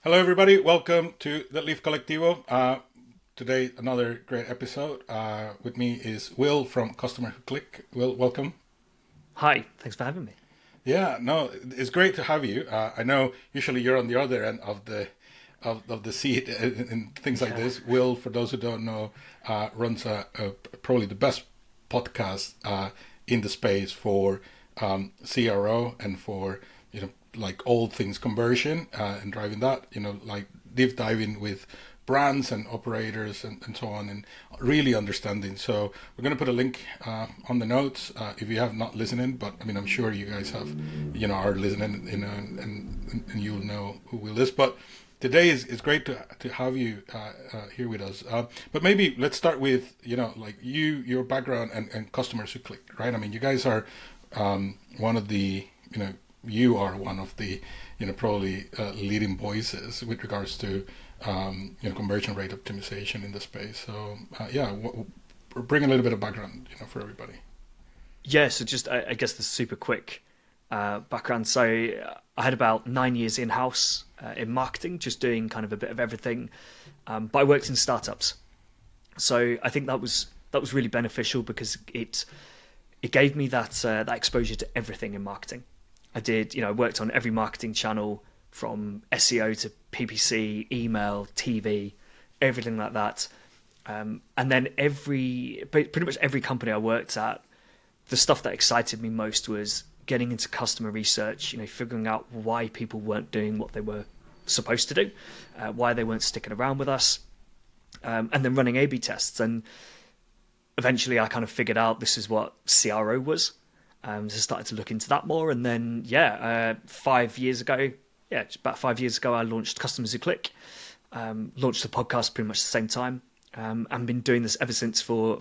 Hello, everybody. Welcome to the Leaf Collectivo. Today, another great episode. With me is Will from Customer Who Click. Will, welcome. Hi, thanks for having me. Yeah, no, it's great to have you. I know usually you're on the other end of the seat and things like Yeah. this. Will, for those who don't know, runs probably the best podcast in the space for CRO and for like all things conversion and driving that. Like deep diving with brands and operators and so on, and really understanding. So we're going to put a link on the notes if you have not listening, but I mean I'm sure you guys have are listening, and you'll know who Will is. But today is great to have you here with us. But maybe let's start with like your background and customers who click, right? I mean you guys are one of the you are one of the probably leading voices with regards to conversion rate optimization in the space. So bring a little bit of background for everybody. Yeah, so just I guess the super quick background. So I had about 9 years in-house in marketing, just doing kind of a bit of everything. But I worked in startups. So I think that was really beneficial because it gave me that exposure to everything in marketing. I worked on every marketing channel from SEO to PPC, email, TV, everything like that. And then pretty much every company I worked at, the stuff that excited me most was getting into customer research, figuring out why people weren't doing what they were supposed to do, why they weren't sticking around with us, and then running A/B tests. And eventually I kind of figured out this is what CRO was. So started to look into that more. And then, 5 years ago, just about 5 years ago, I launched Customers Who Click, launched the podcast pretty much the same time, and been doing this ever since for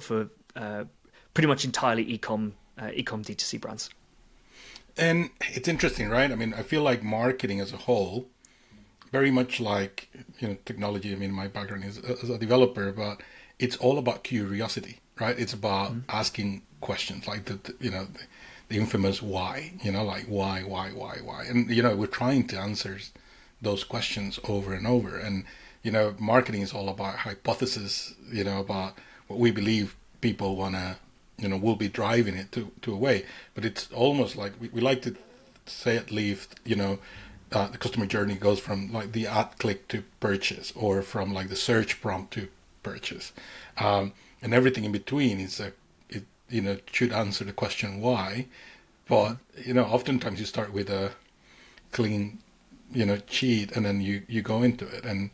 pretty much entirely ecom D2C brands. And it's interesting, right? I mean, I feel like marketing as a whole, very much like technology. I mean, my background is as a developer, but it's all about curiosity, right? It's about asking questions, like the infamous why, like why, and we're trying to answer those questions over and over. And marketing is all about hypothesis, about what we believe people wanna, will be driving it to a way. But it's almost like we like to say at Leaf, the customer journey goes from like the ad click to purchase, or from like the search prompt to purchase, and everything in between is should answer the question why. But oftentimes you start with a clean sheet, and then you go into it. And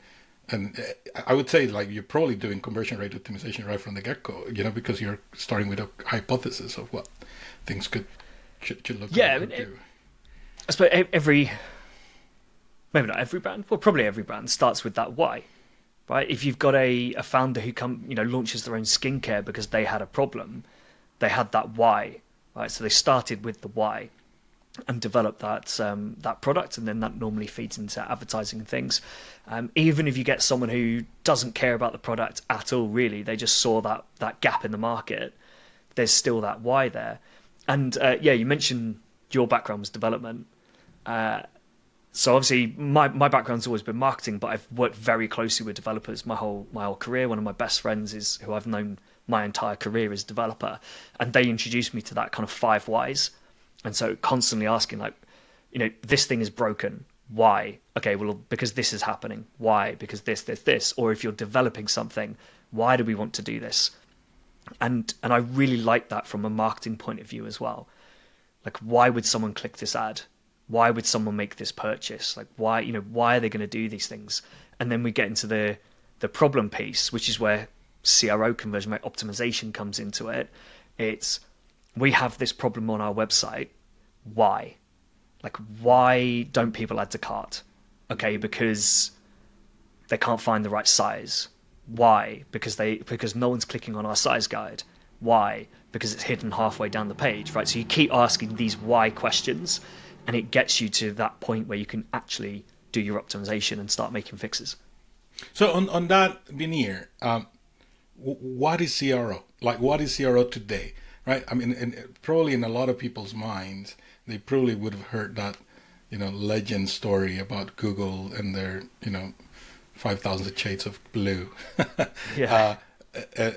I would say like you're probably doing conversion rate optimization right from the get-go, because you're starting with a hypothesis of what things should look Yeah, like or do. I suppose maybe not every brand, well, probably every brand starts with that why, right? If you've got a founder who launches their own skincare because they had a problem, they had that why, right? So they started with the why and developed that product, and then that normally feeds into advertising and things. Even if you get someone who doesn't care about the product at all, really, they just saw that gap in the market, there's still that why there. And you mentioned your background was development. So obviously my background's always been marketing, but I've worked very closely with developers my whole career. One of my best friends is who I've known my entire career is developer, and they introduced me to that kind of 5 whys. And so constantly asking like, this thing is broken. Why? Okay, well, because this is happening. Why? Because this. Or if you're developing something, why do we want to do this? And I really like that from a marketing point of view as well. Like, why would someone click this ad? Why would someone make this purchase? Like, why are they going to do these things? And then we get into the problem piece, which is where CRO, conversion rate optimization, comes into it. It's, we have this problem on our website. Why? Like, why don't people add to cart? Okay, because they can't find the right size. Why? Because no one's clicking on our size guide. Why? Because it's hidden halfway down the page, right? So you keep asking these why questions, and it gets you to that point where you can actually do your optimization and start making fixes. So on that veneer, what is CRO? Like, what is CRO today? Right? I mean, and probably in a lot of people's minds, they probably would have heard that legend story about Google and their 5,000 shades of blue. Yeah. uh,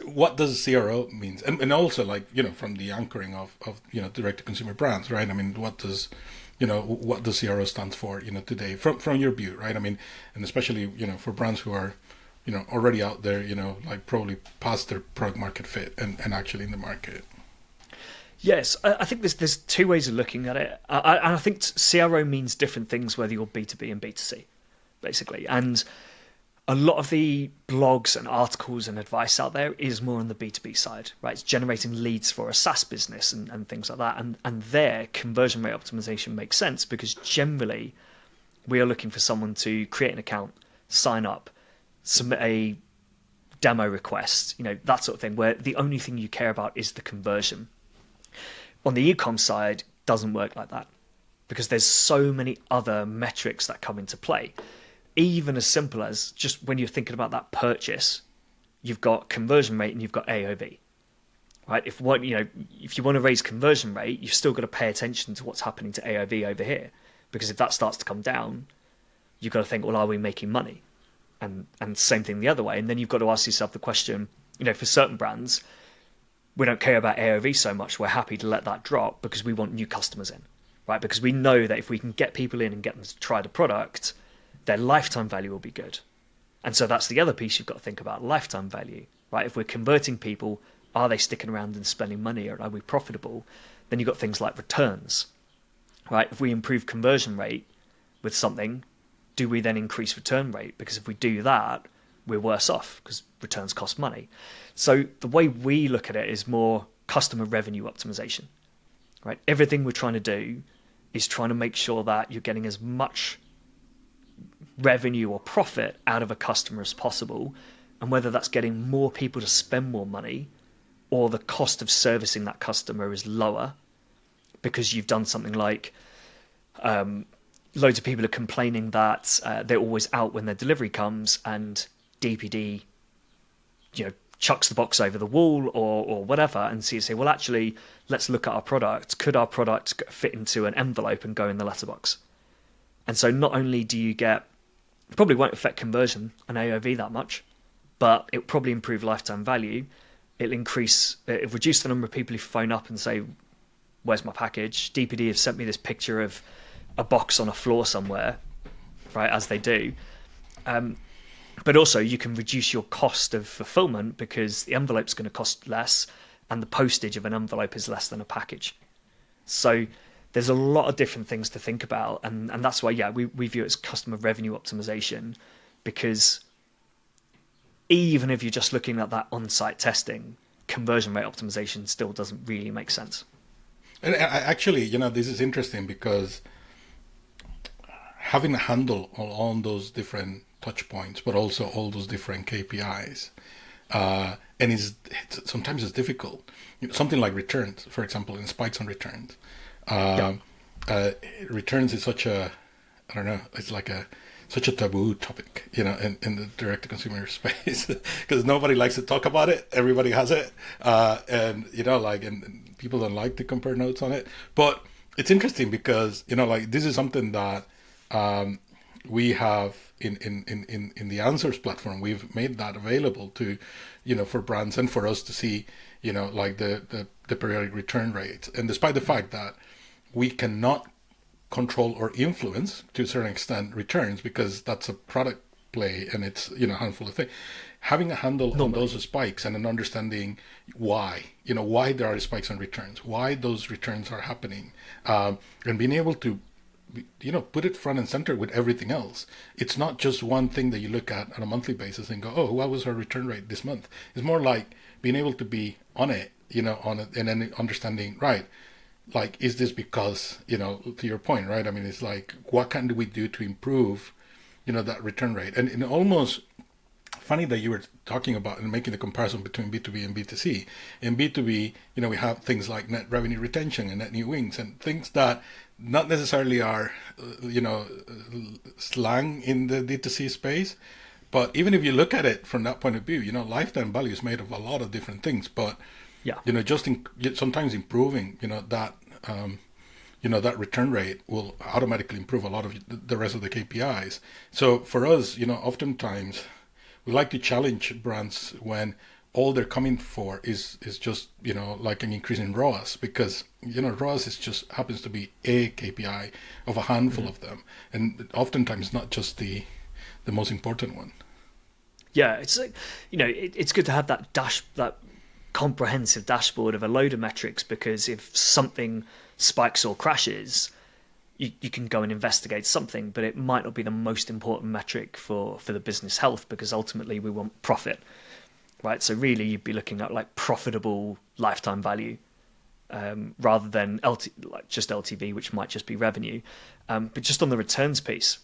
what does CRO means, and also like from the anchoring of direct to consumer brands, right? I mean, what does CRO stands for today from your view, right? I mean, and especially for brands who are already out there, like probably past their product market fit and actually in the market. Yes, I think there's two ways of looking at it. I think CRO means different things whether you're B2B and B2C, basically. And a lot of the blogs and articles and advice out there is more on the B2B side, right? It's generating leads for a SaaS business and things like that. And there, conversion rate optimization makes sense because generally we are looking for someone to create an account, sign up, submit a demo request, that sort of thing, where the only thing you care about is the conversion. On the e-com side, doesn't work like that because there's so many other metrics that come into play. Even as simple as just when you're thinking about that purchase, you've got conversion rate and you've got AOV, right? If you want to raise conversion rate, you've still got to pay attention to what's happening to AOV over here, because if that starts to come down, you've got to think, well, are we making money? And same thing the other way. And then you've got to ask yourself the question, for certain brands, we don't care about AOV so much. We're happy to let that drop because we want new customers in, right? Because we know that if we can get people in and get them to try the product, their lifetime value will be good. And so that's the other piece you've got to think about, lifetime value, right? If we're converting people, are they sticking around and spending money, or are we profitable? Then you've got things like returns, right? If we improve conversion rate with something, do we then increase return rate? Because if we do that, we're worse off because returns cost money. So the way we look at it is more customer revenue optimization, right? Everything we're trying to do is trying to make sure that you're getting as much revenue or profit out of a customer as possible, and whether that's getting more people to spend more money or the cost of servicing that customer is lower because you've done something like loads of people are complaining that they're always out when their delivery comes, and DPD chucks the box over the wall or whatever, and so you say, well, actually, let's look at our product. Could our product fit into an envelope and go in the letterbox? And so not only do you get, it probably won't affect conversion and AOV that much, but it'll probably improve lifetime value. It'll reduce the number of people who phone up and say, where's my package? DPD have sent me this picture of a box on a floor somewhere, right, as they do. But also you can reduce your cost of fulfillment because the envelope's going to cost less and the postage of an envelope is less than a package. So there's a lot of different things to think about. And that's why, we view it as customer revenue optimization, because even if you're just looking at that on-site testing, conversion rate optimization still doesn't really make sense. And actually, this is interesting because having a handle on all those different touch points, but also all those different KPIs, and sometimes it's difficult. Something like returns, for example, and spikes on returns. Returns is such a, I don't know, it's like such a taboo topic, in the direct-to-consumer space, because nobody likes to talk about it. Everybody has it, and and people don't like to compare notes on it. But it's interesting because this is something that we have in the Answers platform. We've made that available to, for brands and for us to see, the periodic return rates. And despite the fact that we cannot control or influence to a certain extent returns because that's a product play and it's a handful of things, having a handle on those spikes and an understanding why there are spikes on returns, why those returns are happening, and being able to put it front and center with everything else. It's not just one thing that you look at on a monthly basis and go, oh, what was our return rate this month? It's more like being able to be on it, on it, and then understanding, right, like, is this because, to your point, right? I mean, it's like, what can we do to improve, that return rate? And almost funny that you were talking about and making the comparison between B2B and B2C. In B2B, we have things like net revenue retention and net new wins and things that not necessarily are, slang in the D2C space. But even if you look at it from that point of view, lifetime value is made of a lot of different things. But, just sometimes improving, that that return rate will automatically improve a lot of the rest of the KPIs. So for us, oftentimes we like to challenge brands when all they're coming for is just like an increase in ROAS, because ROAS is just happens to be a KPI of a handful of them, and oftentimes not just the most important one. Yeah, it's like, it's good to have that comprehensive dashboard of a load of metrics, because if something spikes or crashes, you can go and investigate something, but it might not be the most important metric for the business health, because ultimately we want profit, right? So really you'd be looking at like profitable lifetime value, rather than just LTV, which might just be revenue. But just on the returns piece,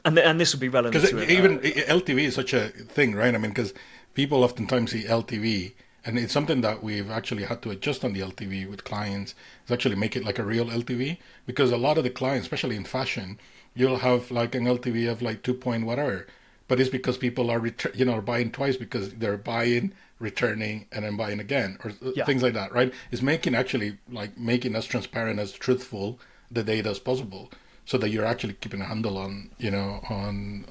and this would be relevant because to even LTV is such a thing, right? I mean, because people oftentimes see LTV, and it's something that we've actually had to adjust on the LTV with clients, is actually make it like a real LTV, because a lot of the clients, especially in fashion, you'll have like an LTV of like 2 point whatever, but it's because people are are buying twice, because they're buying, returning, and then buying again, or things like that, right? It's making as transparent, as truthful the data as possible, so that you're actually keeping a handle on the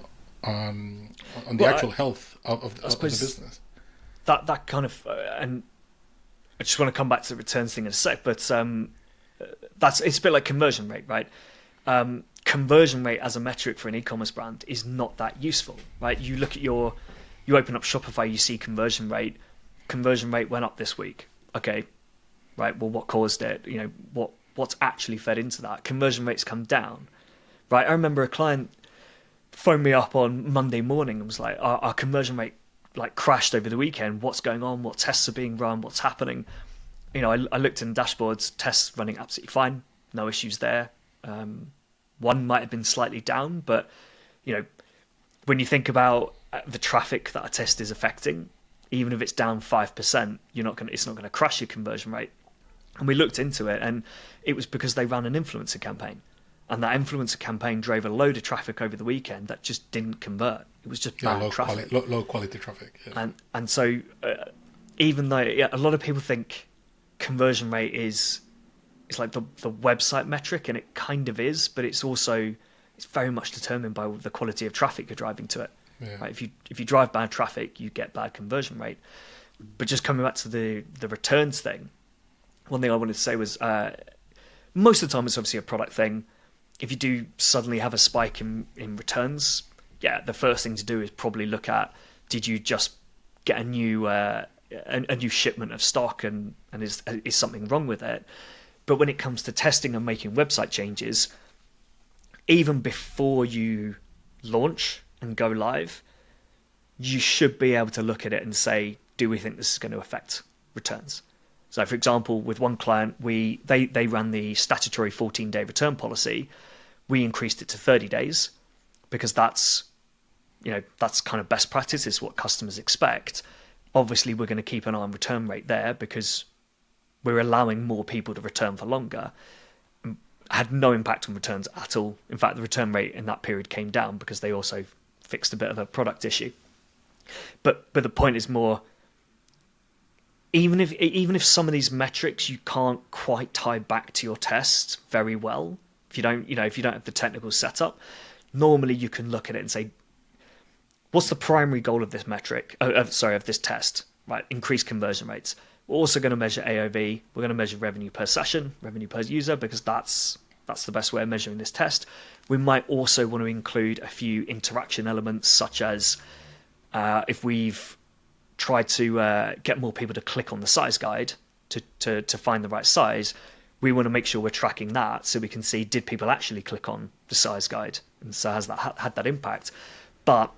actual health of the business. That kind of and I just want to come back to the returns thing in a sec, but it's a bit like conversion rate, right? Conversion rate as a metric for an e-commerce brand is not that useful, right? You look at you open up Shopify, you see conversion rate went up this week. Okay, right. Well, what caused it? What's actually fed into that? Conversion rates come down, right? I remember a client phoned me up on Monday morning and was like, our conversion rate like crashed over the weekend. What's going on? What tests are being run? What's happening? I looked in dashboards, tests running absolutely fine, no issues there. One might have been slightly down, but when you think about the traffic that a test is affecting, even if it's down 5%, it's not going to crash your conversion rate. And we looked into it, and it was because they ran an influencer campaign, and that influencer campaign drove a load of traffic over the weekend that just didn't convert. It was just bad traffic, low quality traffic. Yeah. And so even though a lot of people think conversion rate is like the website metric, and it kind of is, but it's very much determined by the quality of traffic you're driving to it. Yeah. Right? If you drive bad traffic, you get bad conversion rate. But just coming back to the returns thing, one thing I wanted to say was most of the time it's obviously a product thing. If you do suddenly have a spike in returns, the first thing to do is probably look at, did you just get a new shipment of stock, and is something wrong with it? But when it comes to testing and making website changes, even before you launch and go live, you should be able to look at it and say, do we think this is going to affect returns? So, for example, with one client, they ran the statutory 14-day return policy. We increased it to 30 days because that's kind of best practice, is what customers expect. Obviously, we're going to keep an eye on return rate there because we're allowing more people to return for longer. Had no impact on returns at all. In fact, the return rate in that period came down because they also fixed a bit of a product issue. But the point is more, even if some of these metrics you can't quite tie back to your test very well, if you don't have the technical setup, normally you can look at it and say, what's the primary goal of this metric? Of this test, right? Increase conversion rates. We're also going to measure AOV. We're going to measure revenue per session, revenue per user, because that's the best way of measuring this test. We might also want to include a few interaction elements, such as if we've tried to get more people to click on the size guide to find the right size, we want to make sure we're tracking that so we can see, did people actually click on the size guide? And so has that had that impact? But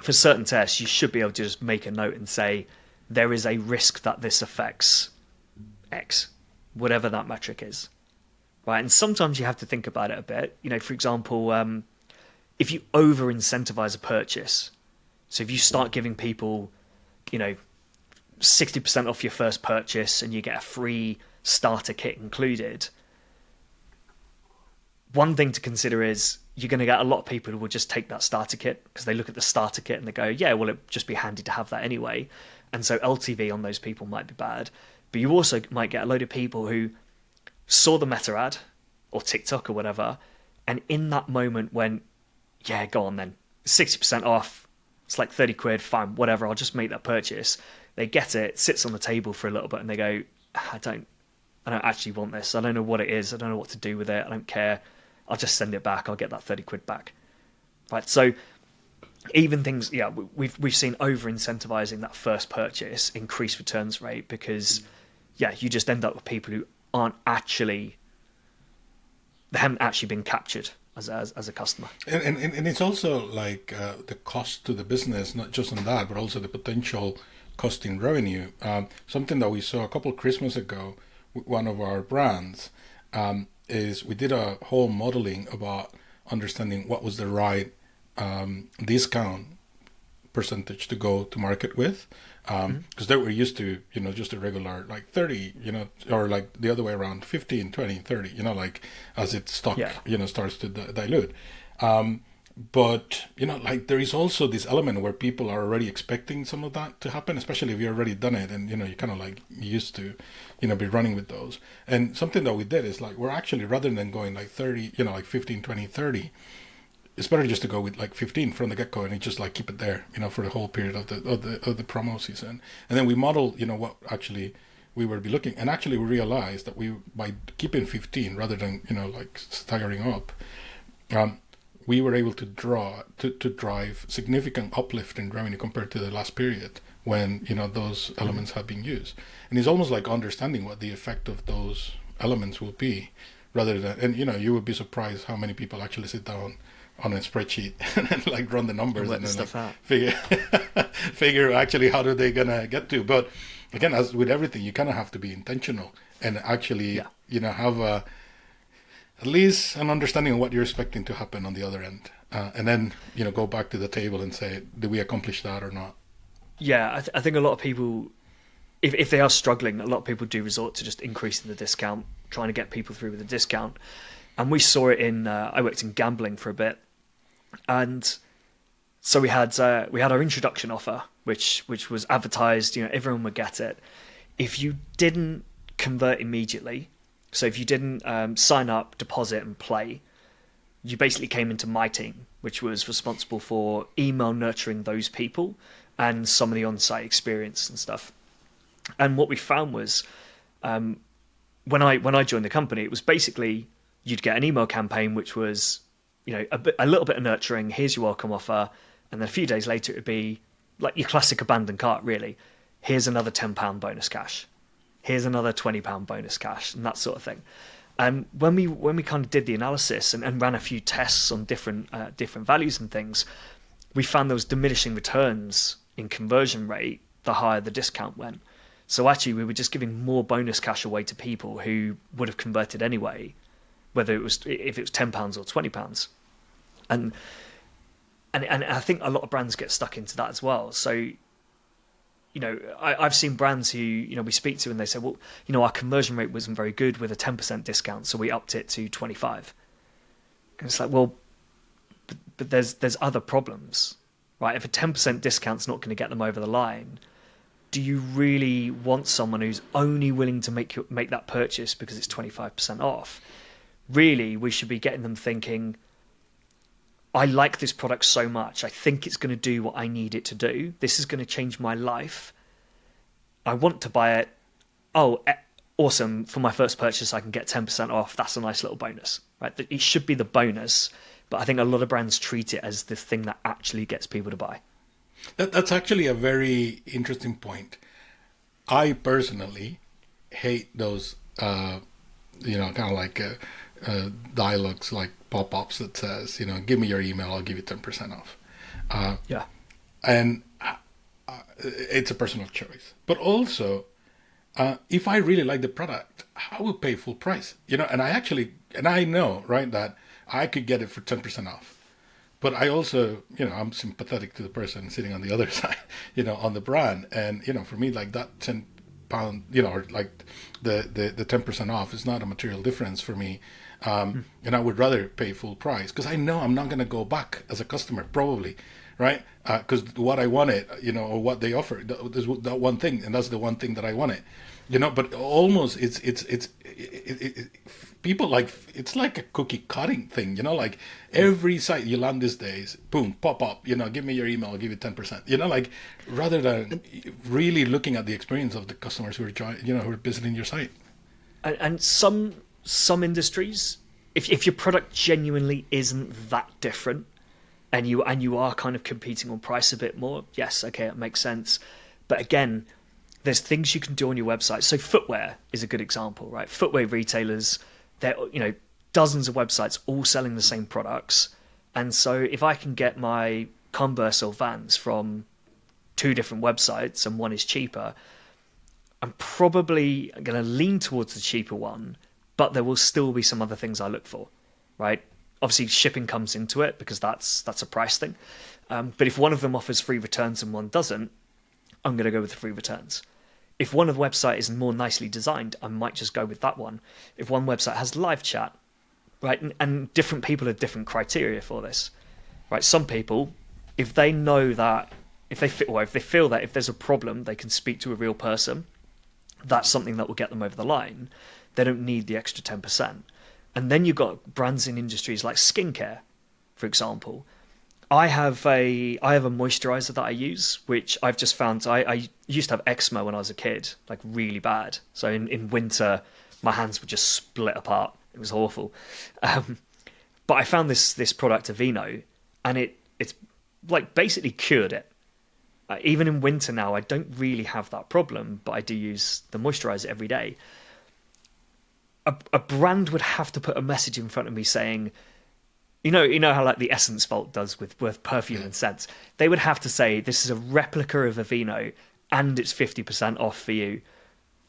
for certain tests, you should be able to just make a note and say, there is a risk that this affects X, whatever that metric is, right? And sometimes you have to think about it a bit. For example, if you over incentivize a purchase, so if you start giving people, 60% off your first purchase and you get a free starter kit included, one thing to consider is you're going to get a lot of people who will just take that starter kit because they look at the starter kit and they go, yeah, well, it'd just be handy to have that anyway. And so LTV on those people might be bad. But you also might get a load of people who saw the meta ad, or TikTok or whatever. And in that moment when, yeah, go on then, 60% off, it's like 30 quid, fine, whatever, I'll just make that purchase. They get it, sits on the table for a little bit, and they go, I don't actually want this. I don't know what it is. I don't know what to do with it. I don't care. I'll just send it back. I'll get that 30 quid back. Right. So even things, yeah, we've seen over incentivizing that first purchase increase returns rate because, yeah, you just end up with people who they haven't actually been captured as a customer. And it's also like the cost to the business, not just on that, but also the potential cost in revenue. Something that we saw a couple of Christmas ago with one of our brands is we did a whole modeling about understanding what was the right discount percentage to go to market with, because they were used to, just a regular like 30, or like the other way around, 15, 20, 30, like as its stock, starts to dilute. But, like there is also this element where people are already expecting some of that to happen, especially if you've already done it and, you're kind of like used to, be running with those. And something that we did is like, we're actually, rather than going like 30, like 15, 20, 30, it's better just to go with like 15 from the get-go and just like keep it there, for the whole period of the promo season. And then we model, what actually we would be looking. And actually we realized that by keeping 15 rather than, like staggering up, we were able to drive significant uplift in revenue compared to the last period when, those elements have been used. And it's almost like understanding what the effect of those elements will be rather than, and, you would be surprised how many people actually sit down on a spreadsheet and like run the numbers and then like figure actually how are they gonna get to. But again, as with everything, you kind of have to be intentional and actually, have at least an understanding of what you're expecting to happen on the other end, and then go back to the table and say, did we accomplish that or not? Yeah, I think a lot of people, if they are struggling, a lot of people do resort to just increasing the discount, trying to get people through with a discount. And we saw it in I worked in gambling for a bit, and so we had our introduction offer, which was advertised. Everyone would get it. If you didn't convert immediately, so if you didn't sign up, deposit, and play, you basically came into my team, which was responsible for email nurturing those people and some of the on-site experience and stuff. And what we found was, when I joined the company, it was basically you'd get an email campaign which was, a little bit of nurturing. Here's your welcome offer, and then a few days later it would be like your classic abandoned cart. Really, here's another £10 bonus cash. Here's another £20 bonus cash, and that sort of thing. And when we kind of did the analysis and ran a few tests on different values and things, we found there was diminishing returns in conversion rate the higher the discount went. So actually, we were just giving more bonus cash away to people who would have converted anyway, if it was £10 or £20. And I think a lot of brands get stuck into that as well. So, I've seen brands who, we speak to and they say, well, our conversion rate wasn't very good with a 10% discount, so we upped it to 25. And it's like, well, but there's other problems, right? If a 10% discount's not going to get them over the line, do you really want someone who's only willing to make that purchase because it's 25% off? Really, we should be getting them thinking, I like this product so much. I think it's going to do what I need it to do. This is going to change my life. I want to buy it. Oh, awesome. For my first purchase, I can get 10% off. That's a nice little bonus, right? It should be the bonus, but I think a lot of brands treat it as the thing that actually gets people to buy. That's actually a very interesting point. I personally hate those, kind of like dialogues, like pop-ups that says, give me your email, I'll give you 10% off. And it's a personal choice. But also, if I really like the product, I will pay full price. And I know, right, that I could get it for 10% off. But I also, I'm sympathetic to the person sitting on the other side, on the brand. And, for me, like that £10, or like the 10% off is not a material difference for me. And I would rather pay full price because I know I'm not going to go back as a customer, probably, right? Because what I wanted, or what they offer, there's that one thing, and that's the one thing that I wanted, But almost people like it's like a cookie cutting thing, Like every site you land these days, boom, pop up, give me your email, I'll give you 10%, Like rather than really looking at the experience of the customers who are who are visiting your site. And some industries, if your product genuinely isn't that different, and you are kind of competing on price a bit more, yes, okay, it makes sense. But again, there's things you can do on your website. So footwear is a good example, right? Footwear retailers, they're dozens of websites all selling the same products, and so if I can get my Converse or Vans from 2 different websites and one is cheaper, I'm probably going to lean towards the cheaper one, but there will still be some other things I look for, right? Obviously, shipping comes into it because that's a price thing. But if one of them offers free returns and one doesn't, I'm going to go with the free returns. If one of the website is more nicely designed, I might just go with that one. If one website has live chat, right, and different people have different criteria for this, right? Some people, if they know that, if they feel that if there's a problem, they can speak to a real person, that's something that will get them over the line. They don't need the extra 10%. And then you've got brands in industries like skincare, for example. I have a moisturizer that I use, which I've just found. I used to have eczema when I was a kid, like really bad. So in winter, my hands would just split apart. It was awful. But I found this product, Aveeno, and it's like basically cured it. Even in winter now, I don't really have that problem, but I do use the moisturizer every day. A brand would have to put a message in front of me saying, you know how like the Essence Vault does with perfume and scents. They would have to say this is a replica of Aveeno and it's 50% off for you.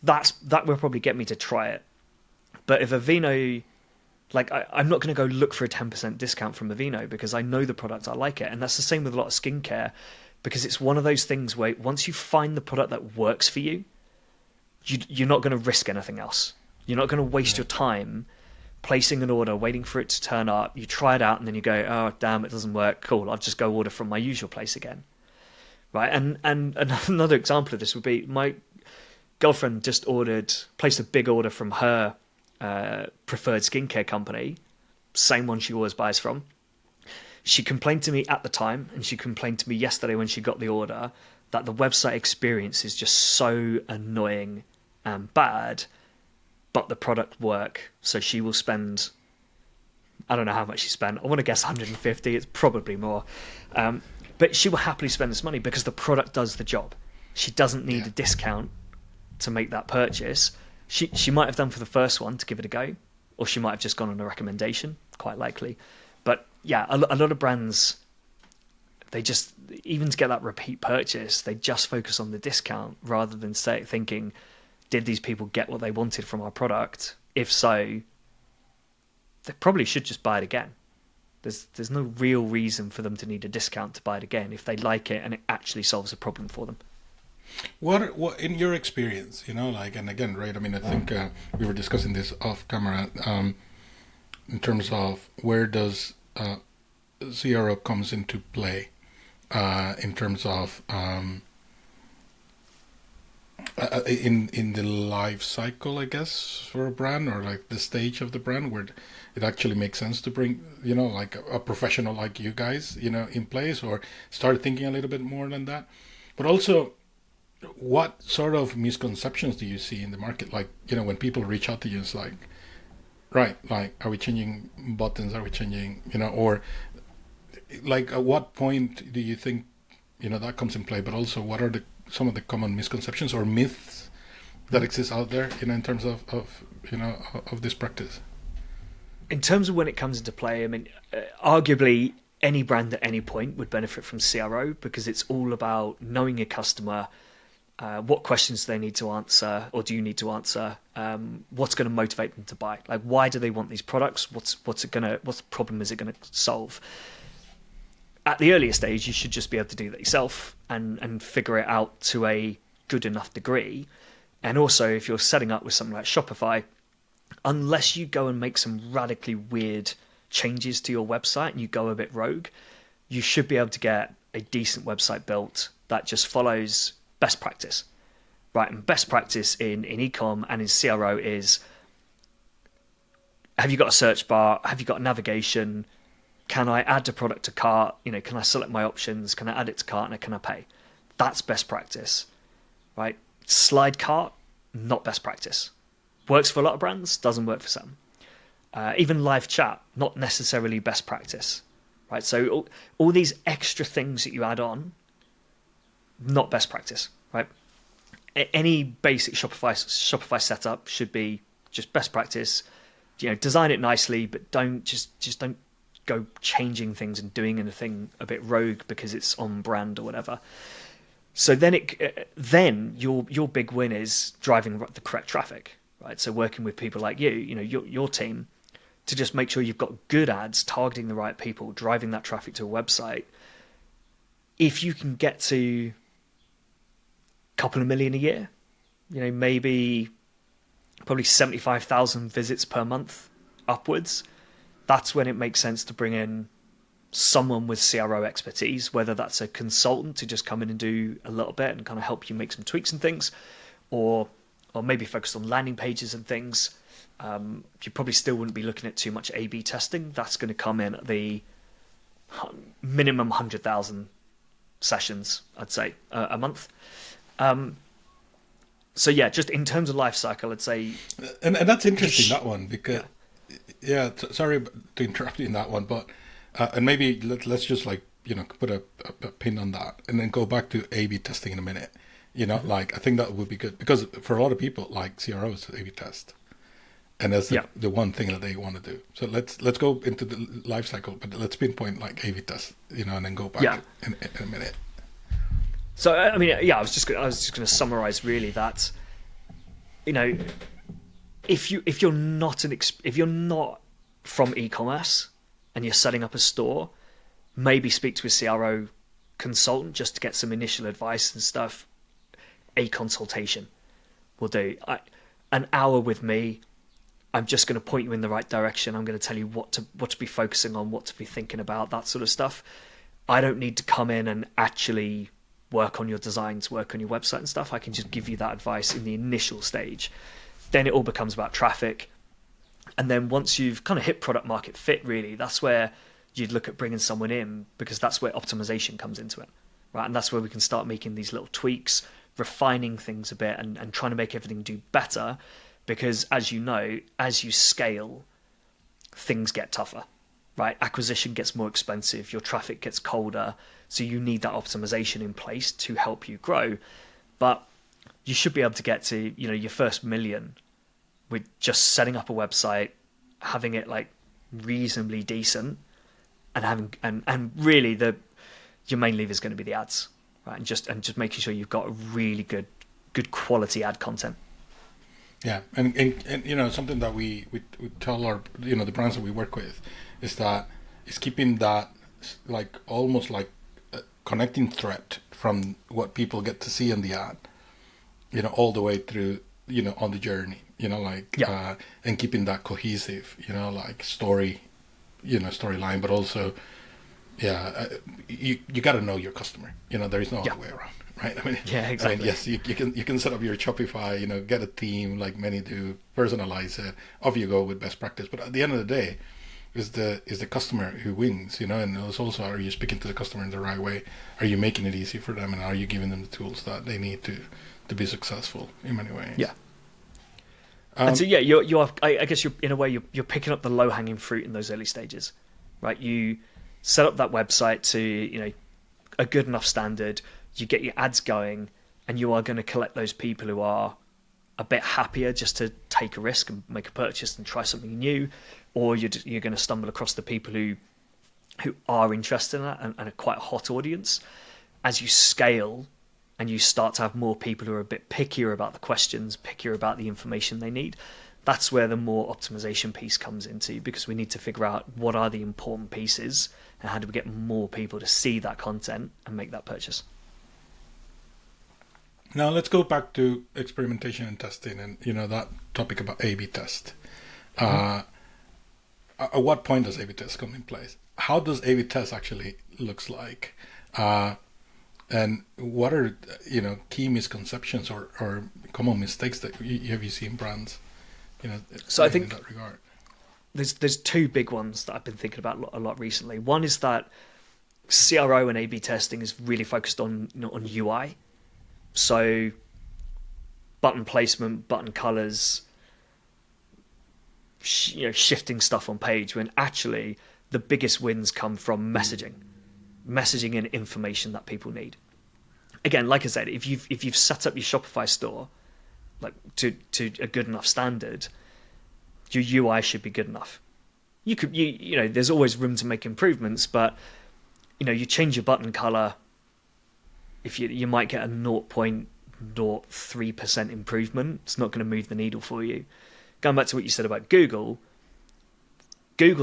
That will probably get me to try it. But if Aveeno, like I'm not going to go look for a 10% discount from Aveeno because I know the product, I like it, and that's the same with a lot of skincare, because it's one of those things where once you find the product that works for you, you're not going to risk anything else. You're not going to waste your time placing an order, waiting for it to turn up. You try it out and then you go, oh, damn, it doesn't work. Cool, I'll just go order from my usual place again. Right? And another example of this would be my girlfriend just placed a big order from her preferred skincare company, same one she always buys from. She complained to me at the time, and she complained to me yesterday when she got the order, that the website experience is just so annoying and bad, but the product work. So she will spend, I don't know how much she spent. I want to guess 150. It's probably more. But she will happily spend this money because the product does the job. She doesn't need a discount to make that purchase. She might have done for the first one to give it a go, or she might have just gone on a recommendation, quite likely. But yeah, a lot of brands, they just, even to get that repeat purchase, they just focus on the discount rather than thinking, did these people get what they wanted from our product? If so, they probably should just buy it again. There's no real reason for them to need a discount to buy it again if they like it and it actually solves a problem for them. What in your experience, like, and again, right? I mean, I think we were discussing this off camera in terms of where does CRO comes into play in terms of in the life cycle, I guess, for a brand, or like the stage of the brand where it actually makes sense to bring, like a professional like you guys, in place, or start thinking a little bit more than that. But also, what sort of misconceptions do you see in the market? Like, when people reach out to you, it's like, right, like, are we changing buttons? Are we changing, or like, at what point do you think, that comes in play? But also, what are some of the common misconceptions or myths that exist out there, in terms of this practice? In terms of when it comes into play, I mean, arguably any brand at any point would benefit from CRO because it's all about knowing your customer, what questions they need to answer, or do you need to answer, what's going to motivate them to buy, like why do they want these products, what problem is it going to solve. At the earlier stage, you should just be able to do that yourself and figure it out to a good enough degree. And also, if you're setting up with something like Shopify, unless you go and make some radically weird changes to your website and you go a bit rogue, you should be able to get a decent website built that just follows best practice, right? And best practice in e-com and in CRO is, have you got a search bar? Have you got navigation? Can I add a product to cart? Can I select my options? Can I add it to cart, and can I pay? That's best practice, right? Slide cart, not best practice. Works for a lot of brands, doesn't work for some. Even live chat, not necessarily best practice, right? So all these extra things that you add on, not best practice, right? Any basic Shopify setup should be just best practice. Design it nicely, but don't don't go changing things and doing anything a bit rogue because it's on brand or whatever. So then your big win is driving the correct traffic, right? So working with people like your team to just make sure you've got good ads targeting the right people, driving that traffic to a website. If you can get to a couple of million a year, maybe probably 75,000 visits per month upwards, that's when it makes sense to bring in someone with CRO expertise, whether that's a consultant to just come in and do a little bit and kind of help you make some tweaks and things, or maybe focus on landing pages and things. You probably still wouldn't be looking at too much A/B testing. That's going to come in at the minimum 100,000 sessions, I'd say, a month. So yeah, just in terms of life cycle, I'd say, and that's interesting, that one, because sorry to interrupt you in that one, but and maybe let's just put a pin on that and then go back to A/B testing in a minute. I think that would be good, because for a lot of people, CROs A/B test, and that's the one thing that they want to do. So let's go into the life cycle, but let's pinpoint A/B test, and then go back in a minute. So I mean, I was just going to summarize really that, if you're not from e-commerce and you're setting up a store, maybe speak to a CRO consultant just to get some initial advice and stuff. A consultation will do. An hour with me, I'm just going to point you in the right direction. I'm going to tell you what to be focusing on, what to be thinking about, that sort of stuff. I don't need to come in and actually work on your designs, work on your website and stuff. I can just give you that advice in the initial stage. Then it all becomes about traffic. And then once you've kind of hit product market fit, really, that's where you'd look at bringing someone in, because that's where optimization comes into it, right? And that's where we can start making these little tweaks, refining things a bit, and trying to make everything do better. Because as you know, as you scale, things get tougher, right? Acquisition gets more expensive, your traffic gets colder, so you need that optimization in place to help you grow. But you should be able to get to, your first million with just setting up a website, having it reasonably decent, and really your main lever is going to be the ads, right? And just making sure you've got a really good quality ad content. Yeah, and something that we tell our the brands that we work with is keeping that almost like a connecting thread from what people get to see in the ad, all the way through on the journey, and keeping that cohesive, storyline, but also you got to know your customer. There is no other way around. Right. Exactly. I mean, yes, you can set up your Shopify, get a theme like many do, personalize it, off you go with best practice. But at the end of the day, is the customer who wins, and it's also, are you speaking to the customer in the right way? Are you making it easy for them, and are you giving them the tools that they need to be successful in many ways? Yeah. And so you're I guess you're in a way you're picking up the low hanging fruit in those early stages, right? You set up that website to a good enough standard. You get your ads going, and you are going to collect those people who are a bit happier just to take a risk and make a purchase and try something new, or you're going to stumble across the people who are interested in that and are quite a hot audience. As you scale and you start to have more people who are a bit pickier about the questions, pickier about the information they need, that's where the more optimization piece comes into, because we need to figure out what are the important pieces and how do we get more people to see that content and make that purchase. Now let's go back to experimentation and testing, and that topic about A/B test. At what point does A/B test come in place? How does A/B test actually looks like? And what are key misconceptions or common mistakes that have you seen brands So I in think that regard? there's two big ones that I've been thinking about a lot recently. One is that CRO and A/B testing is really focused on on UI, so button placement, button colors, shifting stuff on page. When actually the biggest wins come from messaging and information that people need. Again, like I said, if you've set up your Shopify store like to a good enough standard, your UI should be good enough. There's always room to make improvements, but you change your button color, if you might get a 0.03% improvement. It's not going to move the needle for you. Going back to what you said about Google's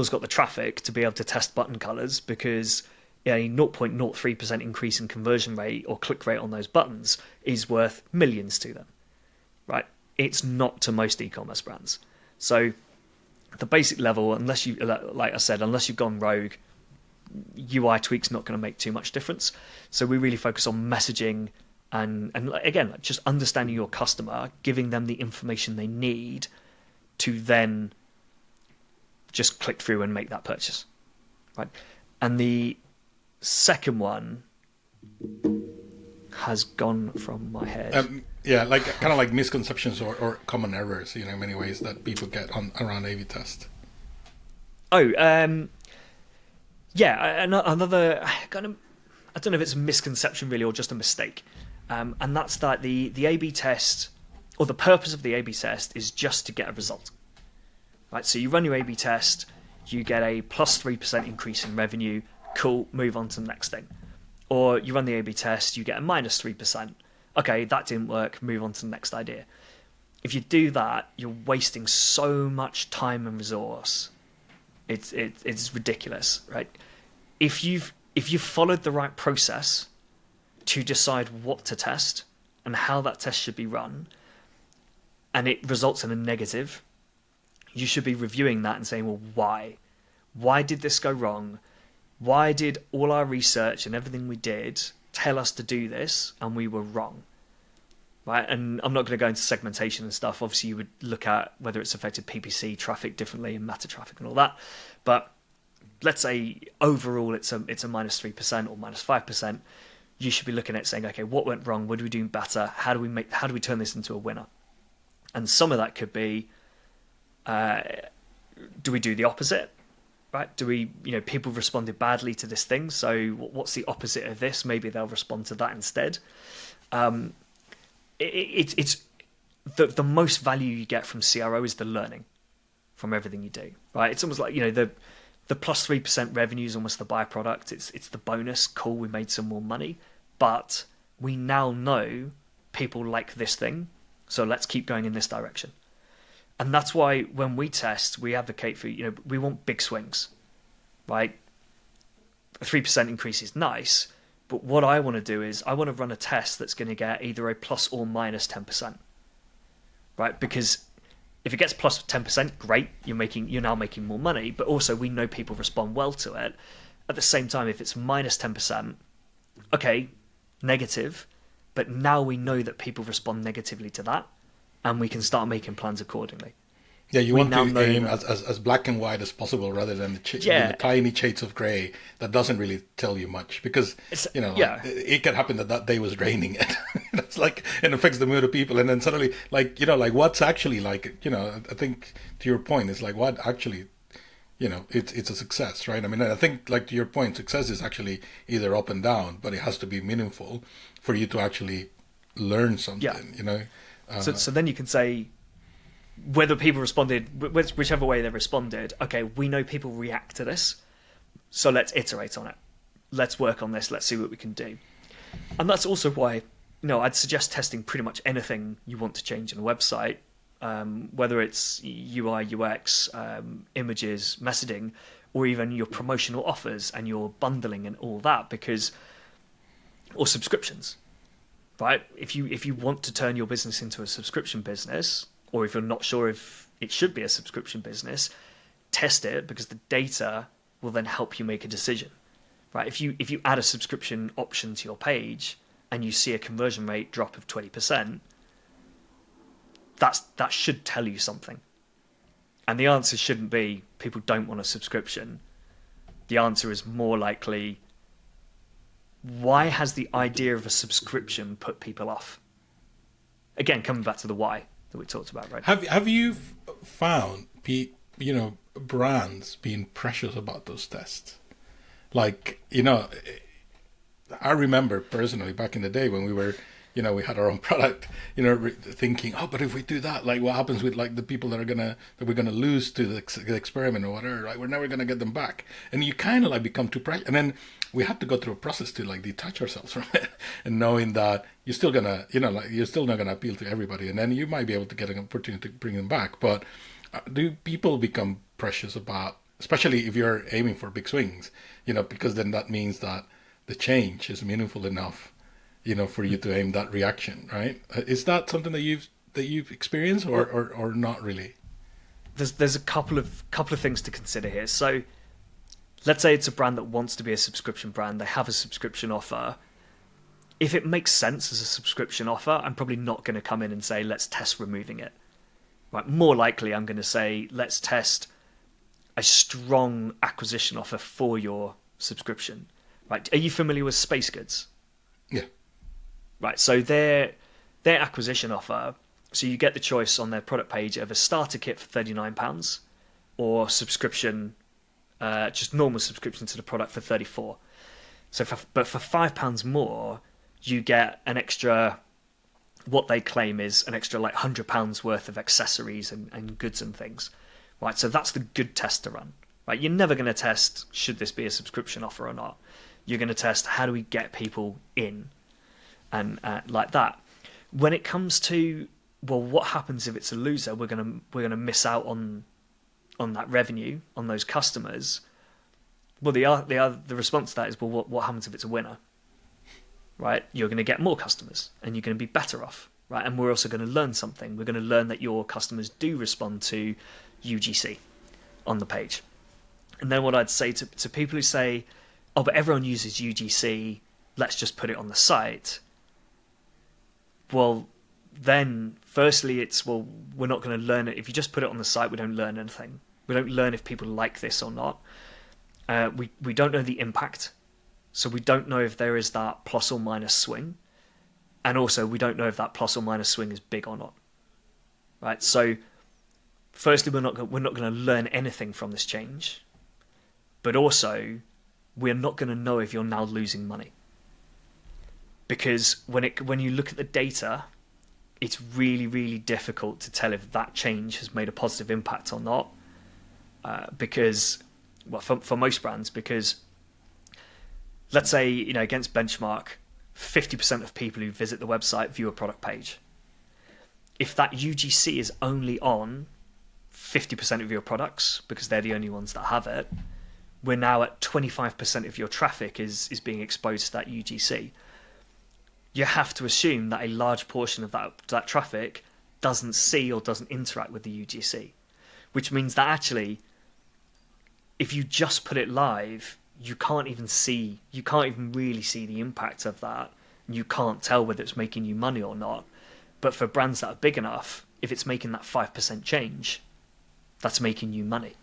got the traffic to be able to test button colors because a 0.03% increase in conversion rate or click rate on those buttons is worth millions to them, right? It's not to most e-commerce brands. So at the basic level, unless you've gone rogue, UI tweaks not going to make too much difference. So we really focus on messaging and again, just understanding your customer, giving them the information they need to then just click through and make that purchase, right? And the second one has gone from my head. Like kind of like misconceptions or common errors, in many ways that people get around A/B test. Another kind of, I don't know if it's a misconception really or just a mistake, and that's that the A/B test or the purpose of the A/B test is just to get a result, right? So you run your A/B test, you get a plus 3% increase in revenue. Cool, move on to the next thing. Or you run the A/B test, you get a minus 3%. Okay, that didn't work, move on to the next idea. If you do that, you're wasting so much time and resource. It's ridiculous, right? If you've followed the right process to decide what to test and how that test should be run, and it results in a negative, you should be reviewing that and saying, well, why? Why did this go wrong? Why did all our research and everything we did tell us to do this and we were wrong? Right? And I'm not going to go into segmentation and stuff. Obviously, you would look at whether it's affected PPC traffic differently and meta traffic and all that. But let's say overall it's a minus 3% or minus 5%. You should be looking at saying, okay, what went wrong? What do we do better? How do we turn this into a winner? And some of that could be, do we do the opposite? Right? Do we, people responded badly to this thing, so what's the opposite of this? Maybe they'll respond to that instead. It's the most value you get from CRO is the learning from everything you do. Right? It's almost like the plus 3% revenue is almost the byproduct. It's the bonus. Cool, we made some more money, but we now know people like this thing, so let's keep going in this direction. And that's why when we test, we advocate for, we want big swings, right? A 3% increase is nice, but what I want to do is I want to run a test that's going to get either a plus or minus 10%, right? Because if it gets plus 10%, great, you're now making more money, but also we know people respond well to it. At the same time, if it's minus 10%, okay, negative, but now we know that people respond negatively to that, and we can start making plans accordingly. Yeah, you want to aim as black and white as possible rather than the tiny shades of gray that doesn't really tell you much because, it can happen that day was raining and it's like, it affects the mood of people. And then suddenly, what's actually I think to your point, it's like what actually, it's a success, right? I mean, I think to your point, success is actually either up and down, but it has to be meaningful for you to actually learn something, So then you can say whether people responded, whichever way they responded, okay, we know people react to this, so let's iterate on it. Let's work on this. Let's see what we can do. And that's also why, I'd suggest testing pretty much anything you want to change in a website, whether it's UI, UX, images, messaging, or even your promotional offers and your bundling and all that, or subscriptions. Right? If you want to turn your business into a subscription business, or if you're not sure if it should be a subscription business, test it because the data will then help you make a decision. right? If you add a subscription option to your page and you see a conversion rate drop of 20%, that should tell you something. And the answer shouldn't be people don't want a subscription. The answer is more likely, why has the idea of a subscription put people off? Again, coming back to the why that we talked about, right? Have you found brands being precious about those tests? Like, I remember personally back in the day when we were, we had our own product, thinking, oh, but if we do that, like, what happens with like the people that we're gonna lose to the experiment or whatever? Like, we're never gonna get them back, and you kind of like become too precious. And then we had to go through a process to like detach ourselves from it, and knowing that you're still gonna, you're still not gonna appeal to everybody, and then you might be able to get an opportunity to bring them back. But do people become precious about, especially if you're aiming for big swings, because then that means that the change is meaningful enough, for you to aim that reaction, right? Is that something that you've experienced, or not really? There's a couple of things to consider here. So let's say it's a brand that wants to be a subscription brand. They have a subscription offer. If it makes sense as a subscription offer, I'm probably not going to come in and say, let's test removing it. Right? More likely, I'm going to say, let's test a strong acquisition offer for your subscription. Right? Are you familiar with Space Goods? Yeah. Right. So their acquisition offer, so you get the choice on their product page of a starter kit for £39 or subscription, just normal subscription to the product for £34. But for £5 more, you get an extra, what they claim is an extra like £100 worth of accessories and goods and things. Right. So that's the good test to run. Right. You're never going to test, should this be a subscription offer or not? You're going to test, how do we get people in? And like that. When it comes to, well, what happens if it's a loser? We're gonna miss out on that revenue, on those customers. Well, the response to that is, well, what happens if it's a winner? Right? You're going to get more customers, and you're going to be better off. Right? And we're also going to learn something. We're going to learn that your customers do respond to UGC on the page. And then what I'd say to people who say, oh, but everyone uses UGC, let's just put it on the site. Well, then, firstly, we're not going to learn it. If you just put it on the site, we don't learn anything. We don't learn if people like this or not. We don't know the impact. So we don't know if there is that plus or minus swing. And also, we don't know if that plus or minus swing is big or not. Right? So, firstly, we're not going to learn anything from this change. But also, we're not going to know if you're now losing money. Because when you look at the data, it's really, really difficult to tell if that change has made a positive impact or not. Because, well, for most brands, because let's say, against benchmark, 50% of people who visit the website view a product page. If that UGC is only on 50% of your products, because they're the only ones that have it, we're now at 25% of your traffic is being exposed to that UGC. You have to assume that a large portion of that traffic doesn't see or doesn't interact with the UGC, which means that actually, if you just put it live, you can't even really see the impact of that. You can't tell whether it's making you money or not. But for brands that are big enough, if it's making that 5% change, that's making you money.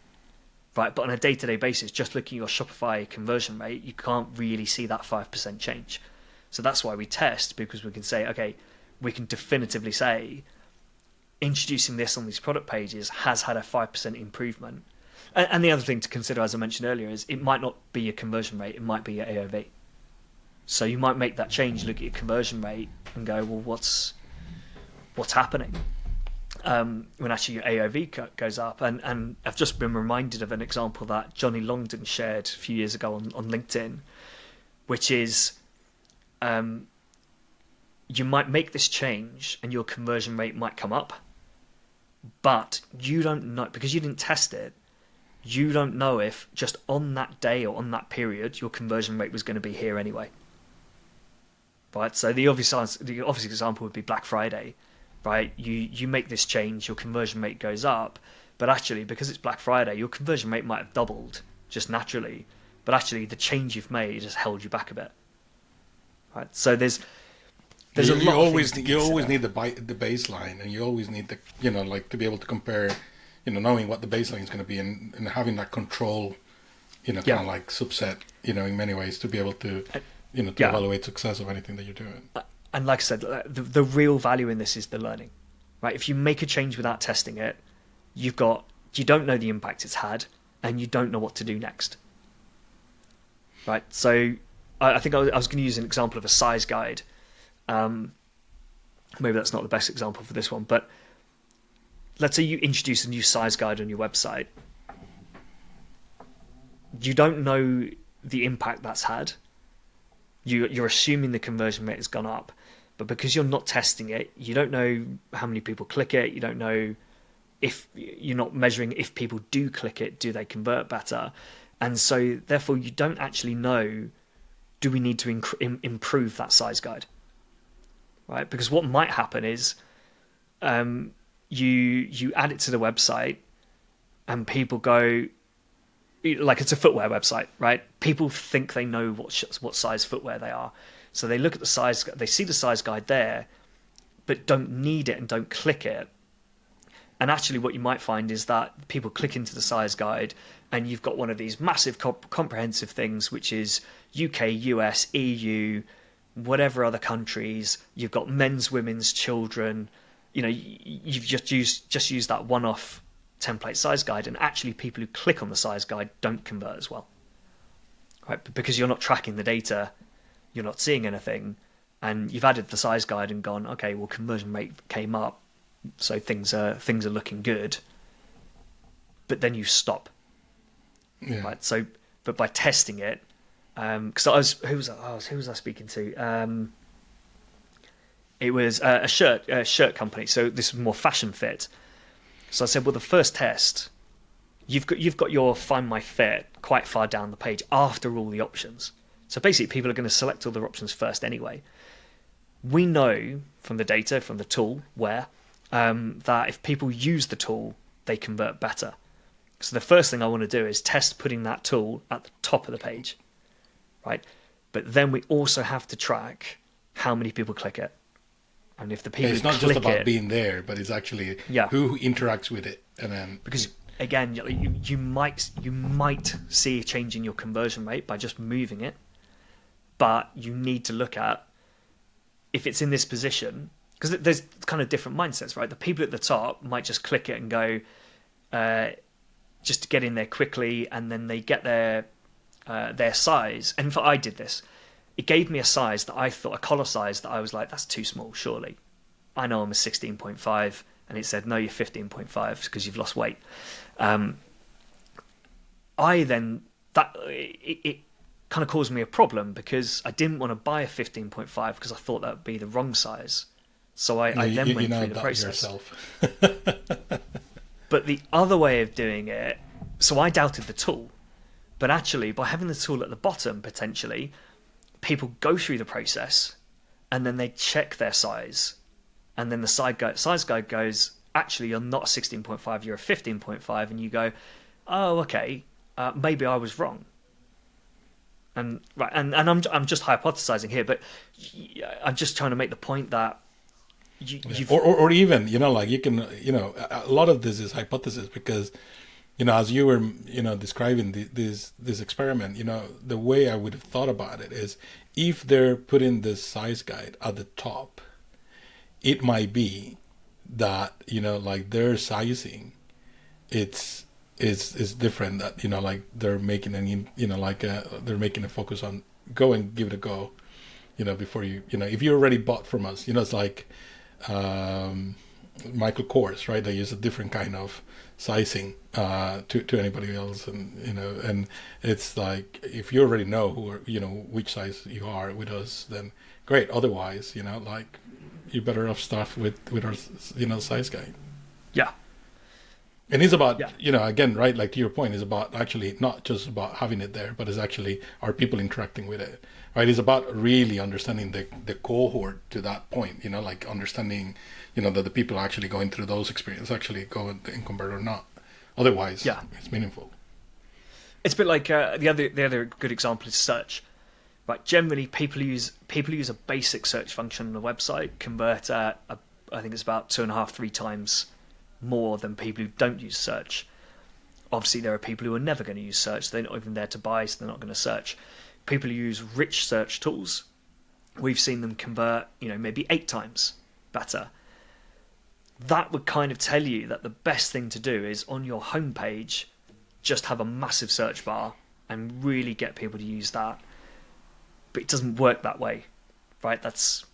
Right? But on a day-to-day basis, just looking at your Shopify conversion rate, you can't really see that 5% change. So that's why we test, because we can say, okay, we can definitively say introducing this on these product pages has had a 5% improvement. And the other thing to consider, as I mentioned earlier, is it might not be a conversion rate, it might be your AOV. So you might make that change, look at your conversion rate and go, well, what's happening? When actually your AOV goes up. And I've just been reminded of an example that Johnny Longdon shared a few years ago on LinkedIn, which is you might make this change and your conversion rate might come up, but you don't know, because you didn't test it, you don't know if just on that day or on that period your conversion rate was going to be here anyway. Right? So the obvious example would be Black Friday. Right? You make this change, your conversion rate goes up, but actually because it's Black Friday, your conversion rate might have doubled just naturally. but actually the change you've made has held you back a bit. Right. So there's a lot of things to you always consider. need the baseline, and you always need like to be able to compare, knowing what the baseline is going to be, and having that control, kind Yeah. of like subset, in many ways to be able to, to Yeah. evaluate success of anything that you're doing. And like I said, the real value in this is the learning, right? If you make a change without testing it, you don't know the impact it's had, and you don't know what to do next, right? So I think I was going to use an example of a size guide. Maybe that's not the best example for this one, but let's say you introduce a new size guide on your website. You don't know the impact that's had. You're assuming the conversion rate has gone up, but because you're not testing it, you don't know how many people click it. You don't know if you're not measuring if people do click it, do they convert better? And so therefore you don't actually know, do we need to improve that size guide? Right? Because what might happen is you add it to the website and people go, like it's a footwear website, right? People think they know what size footwear they are. So they look at the size, they see the size guide there, but don't need it and don't click it. And actually what you might find is that people click into the size guide and you've got one of these massive comprehensive things, which is UK, US, EU, whatever other countries. You've got men's, women's, children. You've just used that one-off template size guide, and actually people who click on the size guide don't convert as well, right? Because you're not tracking the data, you're not seeing anything, and you've added the size guide and gone, okay, well, conversion rate came up, so things are looking good, but then you stop, right? So, but by testing it, because who was I speaking to? It was a shirt company, so this was more fashion fit. So I said, well, the first test, you've got your Find My Fit quite far down the page after all the options. So basically, people are going to select all their options first anyway. We know from the data, from the tool, that if people use the tool, they convert better. So the first thing I want to do is test putting that tool at the top of the page, right? But then we also have to track how many people click it. And if the people it's not click just about it, being there, but it's actually who interacts with it, and then because again, you might see a change in your conversion rate by just moving it, but you need to look at if it's in this position, because there's kind of different mindsets, right? The people at the top might just click it and go, just to get in there quickly, and then they get their size. And I did this. It gave me a size that I thought, a collar size that I was like, that's too small, surely. I know I'm a 16.5, and it said, no, you're 15.5 because you've lost weight. It kind of caused me a problem because I didn't want to buy a 15.5 because I thought that would be the wrong size. So I then went through the process. Yourself. But the other way of doing it, so I doubted the tool, but actually by having the tool at the bottom, potentially, people go through the process and then they check their size, and then the size guide goes, actually you're not a 16.5, you're a 15.5, and you go, oh, okay, maybe I was wrong. And right, and I'm just hypothesizing here, but I'm just trying to make the point that or even like you can a lot of this is hypothesis, because as you were describing this experiment, the way I would have thought about it is, if they're putting this size guide at the top, it might be that like their sizing, is different, that like they're making they're making a focus on go and give it a go, before if you already bought from us, it's like Michael Kors, right? They use a different kind of sizing to anybody else, and and it's like, if you already know which size you are with us, then great. Otherwise, like you're better off stuff with our size guide. Yeah. And it's about again, right, like to your point, is about actually not just about having it there, but it's actually, are people interacting with it, right? It's about really understanding the cohort to that point, like understanding that the people actually going through those experiences actually go and convert or not. Otherwise, it's meaningful. It's a bit like the other good example is search. Right, generally people use a basic search function on a website convert at I think it's about 2.5-3 times more than people who don't use search. Obviously, there are people who are never going to use search; they're not even there to buy, so they're not going to search. People who use rich search tools, we've seen them convert, maybe 8 times better. That would kind of tell you that the best thing to do is on your homepage, just have a massive search bar and really get people to use that. But it doesn't work that way, right? That's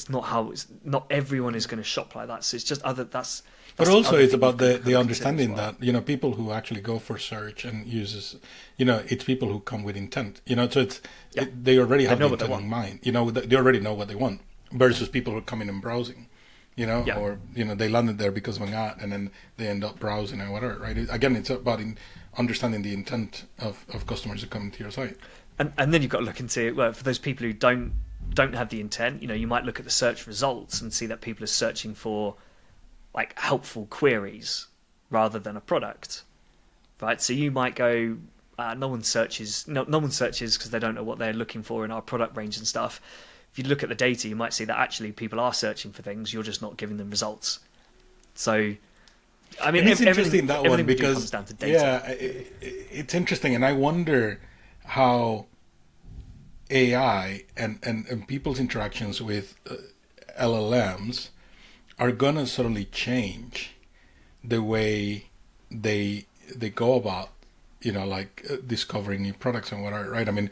not how not everyone is going to shop like that. So it's just that's but the also other it's thing about you've got to the consider as understanding well. that people who actually go for search and uses, it's people who come with intent, so Yeah, they already they have know the what they intent in want. mind, they already know what they want, versus people who are coming and browsing, Yeah, or they landed there because of an ad and then they end up browsing or whatever, right? Again, it's about understanding the intent of customers who come to your site. and then you've got to look into, well, for those people who don't have the intent, you might look at the search results and see that people are searching for like helpful queries rather than a product, right? So you might go, no one searches because they don't know what they're looking for in our product range and stuff. If you look at the data, you might see that actually people are searching for things, you're just not giving them results. So, I mean, And it's interesting that one everything we do because, comes down to data. it's interesting, and I wonder how AI and people's interactions with LLMs are gonna suddenly change the way they go about discovering new products and whatever, right? I mean,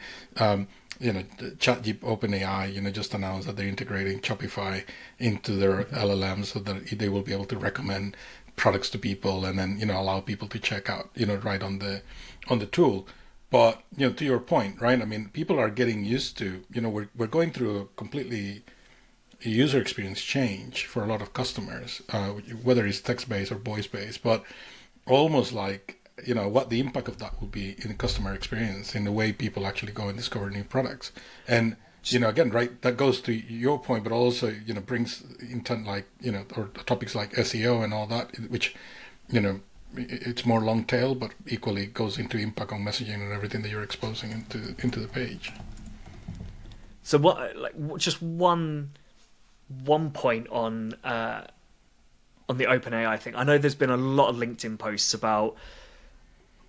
OpenAI just announced that they're integrating Shopify into their LLM so that they will be able to recommend products to people and then allow people to check out right on the tool. But to your point, right? I mean, people are getting used to we're going through a completely user experience change for a lot of customers, whether it's text-based or voice-based, but almost like what the impact of that will be in the customer experience, in the way people actually go and discover new products. And again, right, that goes to your point, but also brings intent, like or topics like SEO and all that, which it's more long tail, but equally goes into impact on messaging and everything that you're exposing into the page. So just one point on the OpenAI thing. I know there's been a lot of LinkedIn posts about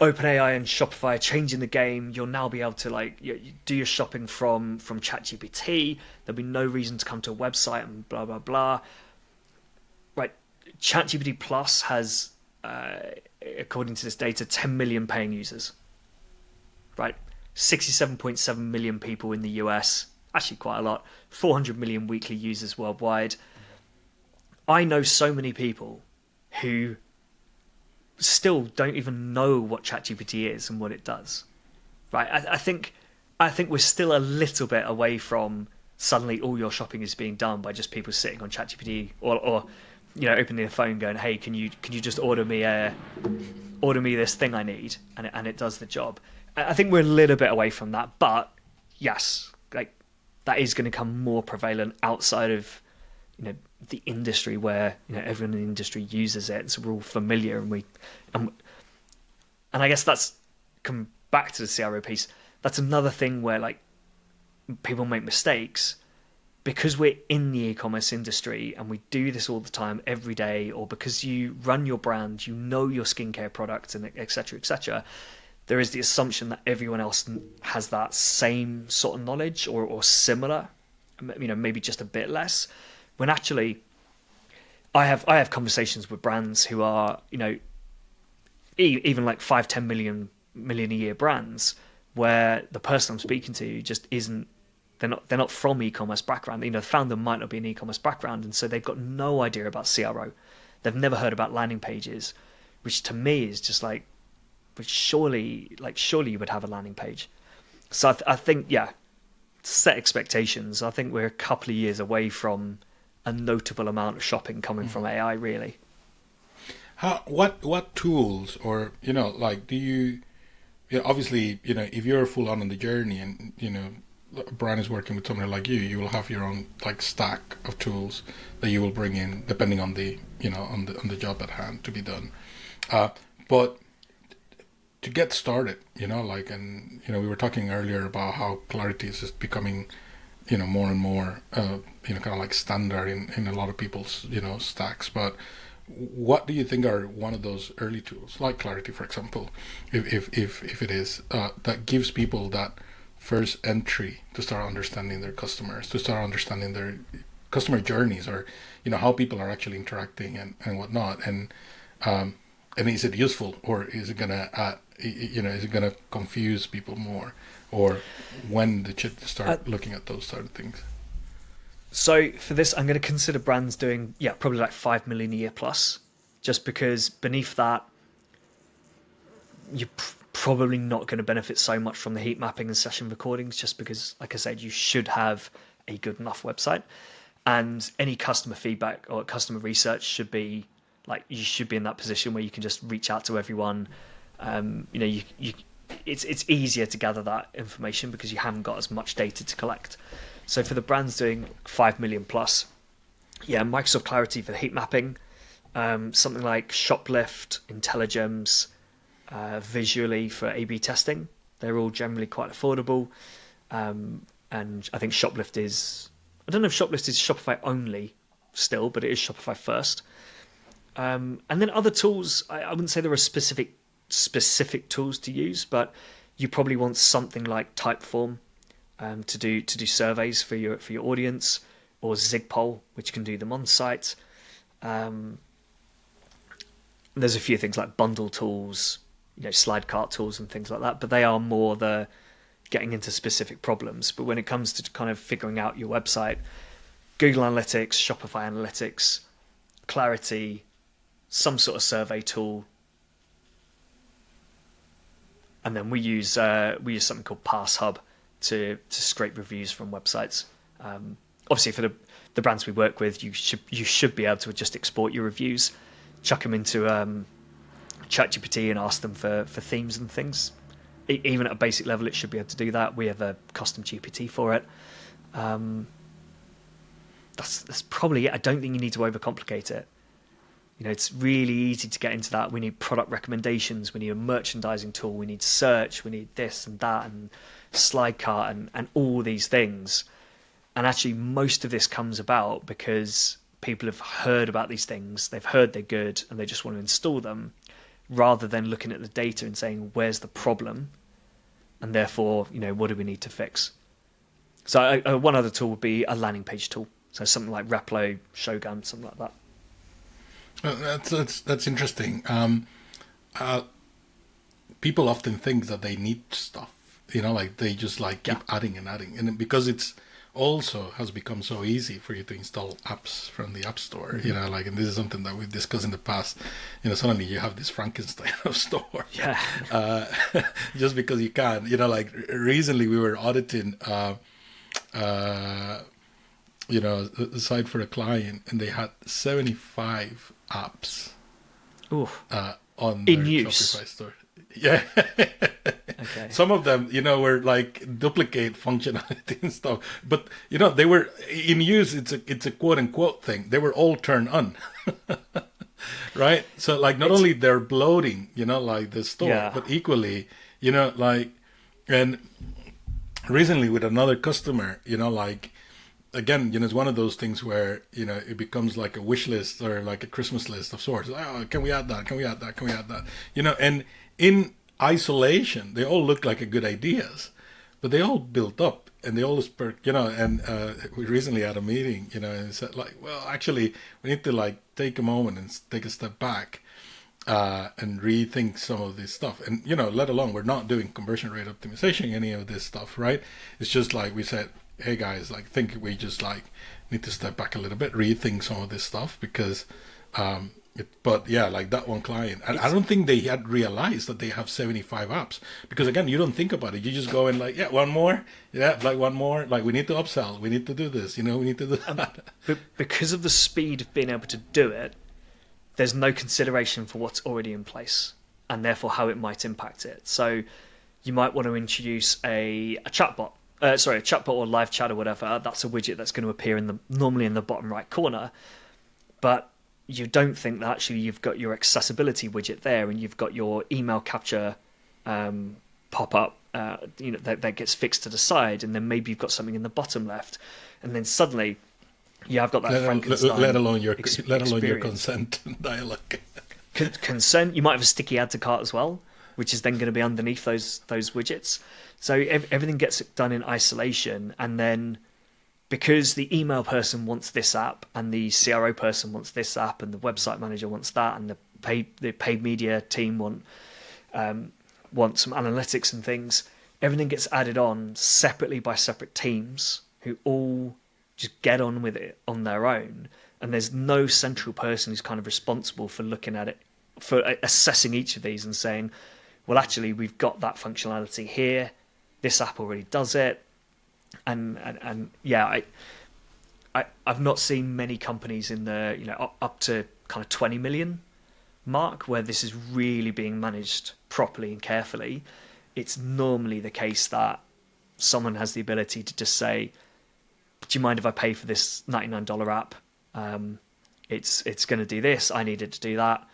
OpenAI and Shopify changing the game. You'll now be able to you do your shopping from ChatGPT. There'll be no reason to come to a website and blah blah blah. Right, ChatGPT Plus has, according to this data, 10 million paying users. Right, 67.7 million people in the US. Actually, quite a lot. 400 million weekly users worldwide. I know so many people who still don't even know what ChatGPT is and what it does. Right? I think we're still a little bit away from suddenly all your shopping is being done by just people sitting on ChatGPT or opening their phone going, hey, can you just order me this thing I need, and it does the job. I think we're a little bit away from that, but yes, that is going to become more prevalent outside of the industry where everyone in the industry uses it, so we're all familiar, and I guess that's come back to the CRO piece. That's another thing where people make mistakes because we're in the e-commerce industry and we do this all the time, every day, or because you run your brand, your skincare products, and etc. etc. There is the assumption that everyone else has that same sort of knowledge or similar, maybe just a bit less. When actually, I have conversations with brands who are, even like 5-10 million a year brands, where the person I'm speaking to just isn't. They're not from e-commerce background. The founder might not be an e-commerce background, and so they've got no idea about CRO. They've never heard about landing pages, which to me is just but surely you would have a landing page. So I think, set expectations. I think we're a couple of years away from a notable amount of shopping coming from AI, really. What tools, or do you obviously if you're full on the journey and a brand is working with somebody like you will have your own stack of tools that you will bring in depending on the on the job at hand to be done, but to get started, like, and we were talking earlier about how clarity is just becoming, more and more, kind of like standard in a lot of people's, stacks. But what do you think are one of those early tools, like Clarity, for example, if it is, that gives people that first entry to start understanding their customers, to start understanding their customer journeys, or how people are actually interacting and whatnot, and is it useful, or is it gonna is it gonna confuse people more, or when they should start looking at those sort of things? So for this, I'm going to consider brands doing, probably like 5 million a year plus, just because beneath that, you're probably not going to benefit so much from the heat mapping and session recordings, just because, like I said, you should have a good enough website, and any customer feedback or customer research should be like, you should be in that position where you can just reach out to everyone. It's easier to gather that information because you haven't got as much data to collect. So for the brands doing 5 million plus, Microsoft Clarity for the heat mapping, something like Shoplift, Intelligems, Visually for A/B testing. They're all generally quite affordable. And I think Shoplift is, I don't know if Shoplift is Shopify only still, but it is Shopify first. And then other tools, I wouldn't say there are specific tools to use, but you probably want something like Typeform, to do surveys for your audience, or Zigpoll, which can do them on site. There's a few things like bundle tools, slide cart tools and things like that, but they are more the getting into specific problems. But when it comes to kind of figuring out your website, Google Analytics, Shopify Analytics, Clarity, some sort of survey tool, and then we use something called PassHub to scrape reviews from websites. Obviously, for the brands we work with, you should be able to just export your reviews, chuck them into ChatGPT, and ask them for themes and things. Even at a basic level, it should be able to do that. We have a custom GPT for it. That's probably it. I don't think you need to overcomplicate it. It's really easy to get into that. We need product recommendations. We need a merchandising tool. We need search. We need this and that and slide cart and all these things. And actually, most of this comes about because people have heard about these things. They've heard they're good and they just want to install them, rather than looking at the data and saying, where's the problem? And therefore, what do we need to fix? So one other tool would be a landing page tool. So something like Replo, Shogun, something like that. That's interesting. People often think that they need stuff, like they just like keep adding and adding, and because it's also has become so easy for you to install apps from the App Store, Mm-hmm. And this is something that we've discussed in the past. Suddenly you have this Frankenstein of store, just because you can. Like recently we were auditing, a site for a client, and they had 75 apps on their Shopify store. Yeah. Okay. Some of them, were like duplicate functionality and stuff, but they were in use. It's a quote unquote thing. They were all turned on, right? So like not only they're bloating, like the store, but equally, and recently with another customer, like. Again, it's one of those things where, it becomes like a wish list or like a Christmas list of sorts. Oh, can we add that? Can we add that? Can we add that? And in isolation, they all look like good ideas, but they all built up and they all and we recently had a meeting, and said like, well, actually, we need to like take a moment and take a step back and rethink some of this stuff. And, let alone we're not doing conversion rate optimization, any of this stuff, right? It's just like we said, hey guys, like think we just like need to step back a little bit, rethink some of this stuff because like that one client, and I don't think they had realized that they have 75 apps, because again, you don't think about it, you just go in like, one more, one more, like we need to upsell, we need to do this, we need to do that. But because of the speed of being able to do it, there's no consideration for what's already in place and therefore how it might impact it. So you might want to introduce a chatbot. A chatbot or live chat or whatever. That's a widget that's going to appear normally in the bottom right corner. But you don't think that actually you've got your accessibility widget there, and you've got your email capture pop up, that gets fixed to the side, and then maybe you've got something in the bottom left, and then suddenly you have got that Frankenstein let alone your experience. consent dialogue. Consent. You might have a sticky add to cart as well, which is then going to be underneath those widgets. So everything gets done in isolation, and then because the email person wants this app, and the CRO person wants this app, and the website manager wants that, and the paid media team want some analytics and things, everything gets added on separately by separate teams who all just get on with it on their own. And there's no central person who's kind of responsible for looking at it, for assessing each of these and saying, well, actually, we've got that functionality here. This app already does it. And yeah, I've not seen many companies in the, up to kind of 20 million mark where this is really being managed properly and carefully. It's normally the case that someone has the ability to just say, do you mind if I pay for this $99 app? It's going to do this. I need it to do that.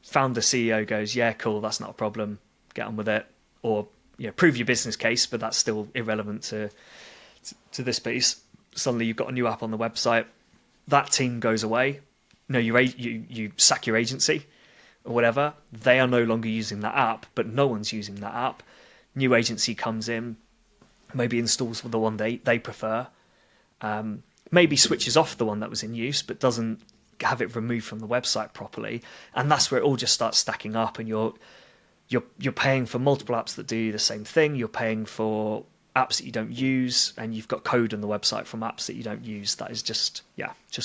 Founder CEO goes, yeah, cool. That's not a problem. Get on with it. Or prove your business case, but that's still irrelevant to this piece. Suddenly you've got a new app on the website. That team goes away. No, you sack your agency or whatever. They are no longer using that app, but no one's using that app. New agency comes in, maybe installs the one they prefer. Maybe switches off the one that was in use, but doesn't have it removed from the website properly. And that's where it all just starts stacking up, and you're paying for multiple apps that do the same thing. You're paying for apps that you don't use, and you've got code on the website from apps that you don't use. That is just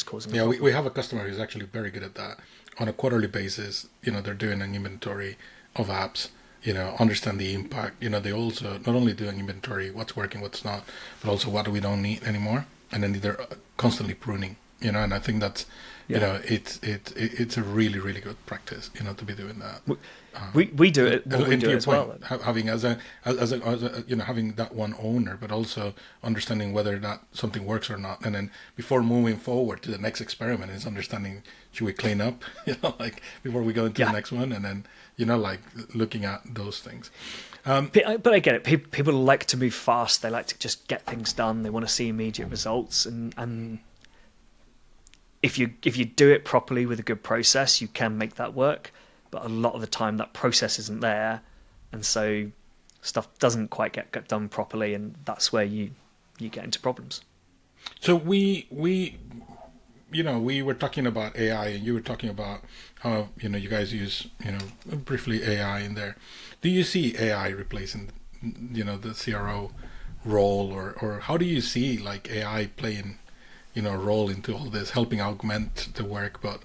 causing. Yeah, we have a customer who's actually very good at that. On a quarterly basis, they're doing an inventory of apps. Understand the impact. They also not only do an inventory, what's working, what's not, but also what we don't need anymore. And then they're constantly pruning. And I think that's it's a really, really good practice. To be doing that. We do it. We do it as well. Having as a having that one owner, but also understanding whether that something works or not, and then before moving forward to the next experiment, is understanding, should we clean up, before we go into the next one, and then looking at those things. But I get it. People like to move fast. They like to just get things done. They want to see immediate results, and if you do it properly with a good process, you can make that work. But a lot of the time, that process isn't there, and so stuff doesn't quite get done properly, and that's where you get into problems. So we were talking about AI, and you were talking about how you guys use briefly AI in there. Do you see AI replacing the CRO role, or how do you see AI playing a role into all this, helping augment the work? But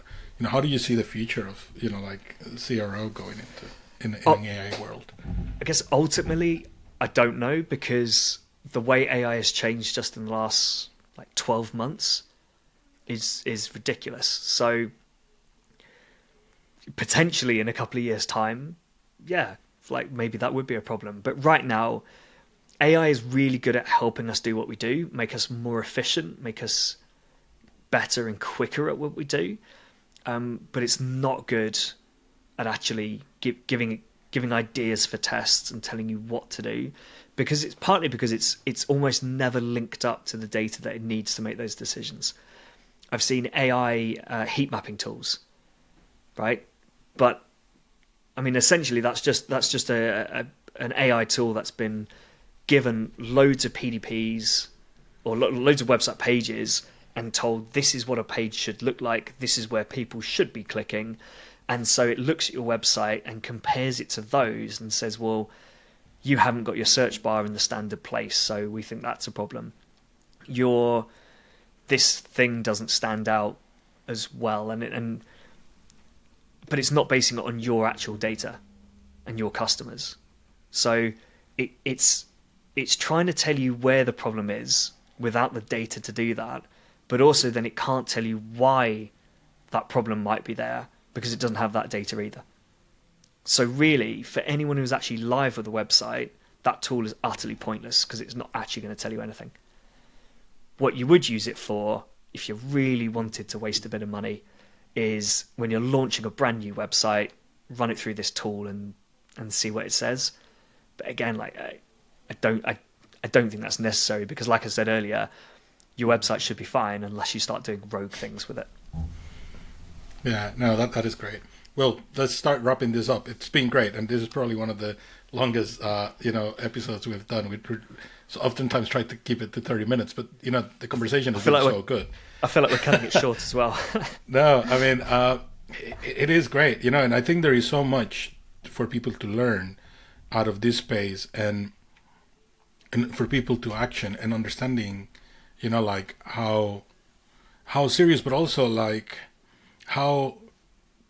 how do you see the future of CRO going into in an AI world? I guess ultimately I don't know, because the way AI has changed just in the last 12 months is ridiculous. So potentially in a couple of years' time, maybe that would be a problem. But right now, AI is really good at helping us do what we do, make us more efficient, make us better and quicker at what we do. But it's not good at actually giving ideas for tests and telling you what to do, because it's almost never linked up to the data that it needs to make those decisions. I've seen AI heat mapping tools, right? But I mean, essentially, that's just an AI tool that's been given loads of PDPs or loads of website pages and told this is what a page should look like, this is where people should be clicking. And so it looks at your website and compares it to those and says, well, you haven't got your search bar in the standard place, so we think that's a problem. This thing doesn't stand out as well, but it's not basing it on your actual data and your customers. So it's trying to tell you where the problem is without the data to do that, but also then it can't tell you why that problem might be there because it doesn't have that data either. So really, for anyone who's actually live with the website, that tool is utterly pointless because it's not actually going to tell you anything. What you would use it for, if you really wanted to waste a bit of money, is when you're launching a brand new website, run it through this tool and and see what it says. But again, like I don't think that's necessary, because like I said earlier, your website should be fine unless you start doing rogue things with it. Yeah, no, that is great. Well, let's start wrapping this up. It's been great, and this is probably one of the longest, episodes we've done. We so oftentimes try to keep it to 30 minutes, but the conversation has been so good. I feel like we're cutting it short as well. No, I mean, it is great, and I think there is so much for people to learn out of this space, and for people to action and understanding, like how serious, but also like how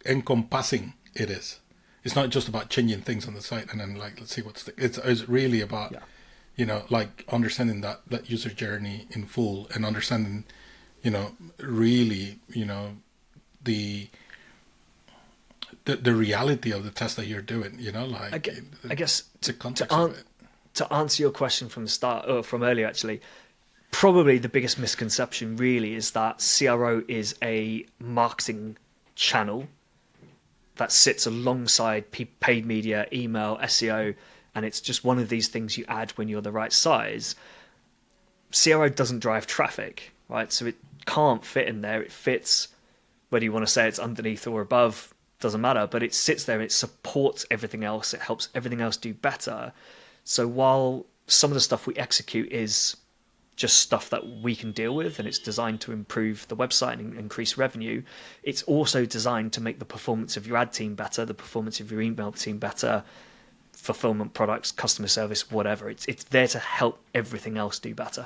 encompassing it is. It's not just about changing things on the site and then like, let's see it's really about, like understanding that user journey in full, and understanding, really, the reality of the test that you're doing, like I guess the context of it. To answer your question from the start, or from earlier actually, probably the biggest misconception really is that CRO is a marketing channel that sits alongside paid media, email, SEO, and it's just one of these things you add when you're the right size. CRO doesn't drive traffic, right? So it can't fit in there. It fits, whether you want to say it's underneath or above, doesn't matter, but it sits there and it supports everything else. It helps everything else do better. So while some of the stuff we execute is just stuff that we can deal with, and it's designed to improve the website and increase revenue, it's also designed to make the performance of your ad team better, the performance of your email team better, fulfillment, products, customer service, whatever. It's there to help everything else do better.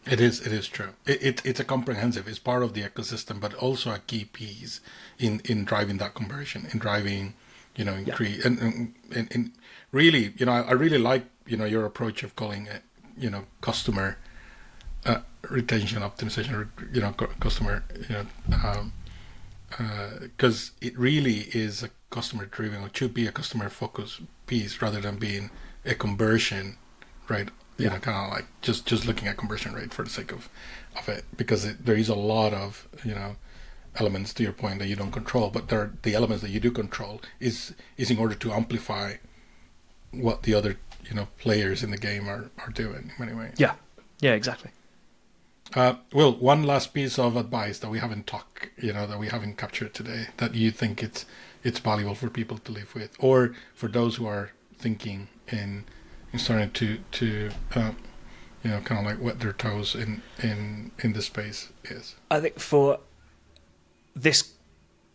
It is true. It's a comprehensive, it's part of the ecosystem, but also a key piece in driving that conversion, in driving, increase, and really, I really like, your approach of calling it, customer retention optimization, customer, because it really is a customer driven, or should be a customer focused piece rather than being a conversion, right? Kind of like just looking at conversion rate for the sake of it, because there is a lot of, elements, to your point, that you don't control, but the elements that you do control is in order to amplify what the other players in the game are doing anyway. Yeah, exactly. Will, one last piece of advice that we haven't talked, that we haven't captured today, that you think it's valuable for people to live with, or for those who are thinking in starting to kind of like wet their toes in this space is. I think for this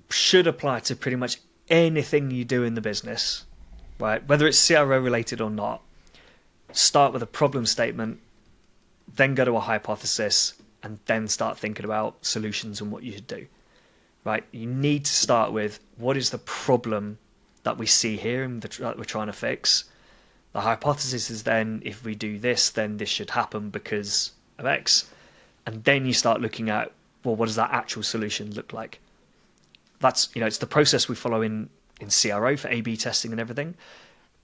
should apply to pretty much anything you do in the business, right? Whether it's CRO related or not. Start with a problem statement, then go to a hypothesis, and then start thinking about solutions and what you should do, right? You need to start with, what is the problem that we see here and that we're trying to fix? The hypothesis is then, if we do this, then this should happen because of X. And then you start looking at, well, what does that actual solution look like? That's, it's the process we follow in CRO for A/B testing and everything.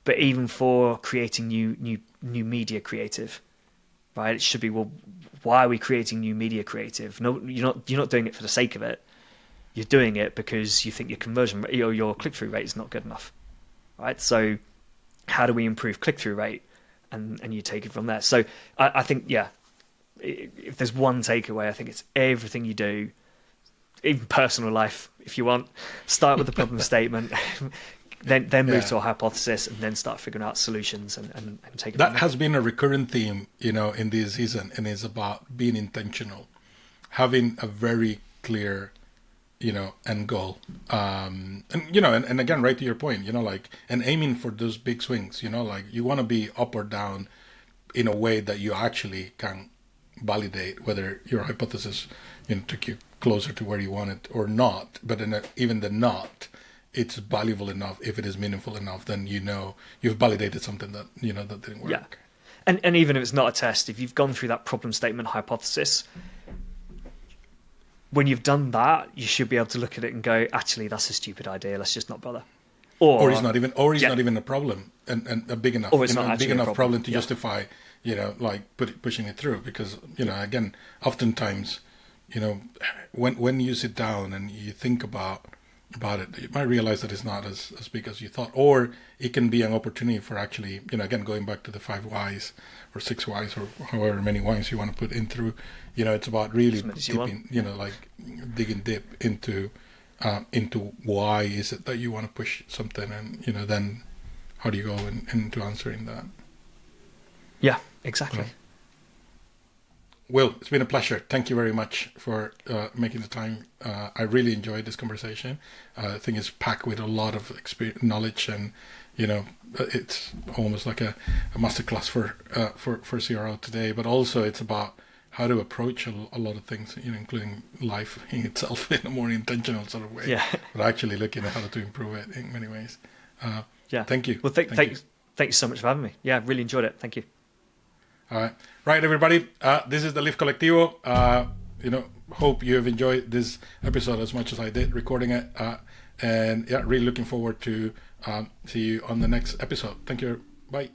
But even for creating new media creative, right? It should be, well, why are we creating new media creative? No, you're not doing it for the sake of it. You're doing it because you think your conversion rate or your click-through rate is not good enough, right? So how do we improve click-through rate? And you take it from there. So I think, if there's one takeaway, I think it's everything you do, even personal life, if you want, start with the problem statement, then move to a hypothesis, and then start figuring out solutions and take it. That has been a recurrent theme, in this season, and it's about being intentional, having a very clear, end goal, and again, right to your point, and aiming for those big swings, like you want to be up or down in a way that you actually can validate whether your hypothesis, took you closer to where you want it or not. But even the not, it's valuable enough. If it is meaningful enough, then you've validated something that that didn't work. Yeah, and even if it's not a test, if you've gone through that problem statement hypothesis, when you've done that, you should be able to look at it and go, actually, that's a stupid idea. Let's just not bother. Or it's not even, not even a problem, and a big enough, or it's not a big enough problem to yeah. justify, pushing it through. Because again, oftentimes, when you sit down and you think about, about it, you might realize that it's not as big as you thought, or it can be an opportunity for actually, again, going back to the 5 whys or 6 whys or however many whys you want to put in through, it's about really dipping, like digging deep into why is it that you want to push something, and then how do you go into answering that. Yeah, exactly. Will, it's been a pleasure. Thank you very much for making the time. I really enjoyed this conversation. I think it's packed with a lot of knowledge, and it's almost like a masterclass for CRO today. But also, it's about how to approach a lot of things, including life in itself in a more intentional sort of way. Yeah. But actually looking at how to improve it in many ways. Yeah. Thank you. Well, thank you so much for having me. Yeah, really enjoyed it. Thank you. All right. Right, everybody. This is the Leaf Collectivo. Hope you have enjoyed this episode as much as I did recording it. And yeah, really looking forward to see you on the next episode. Thank you. Bye.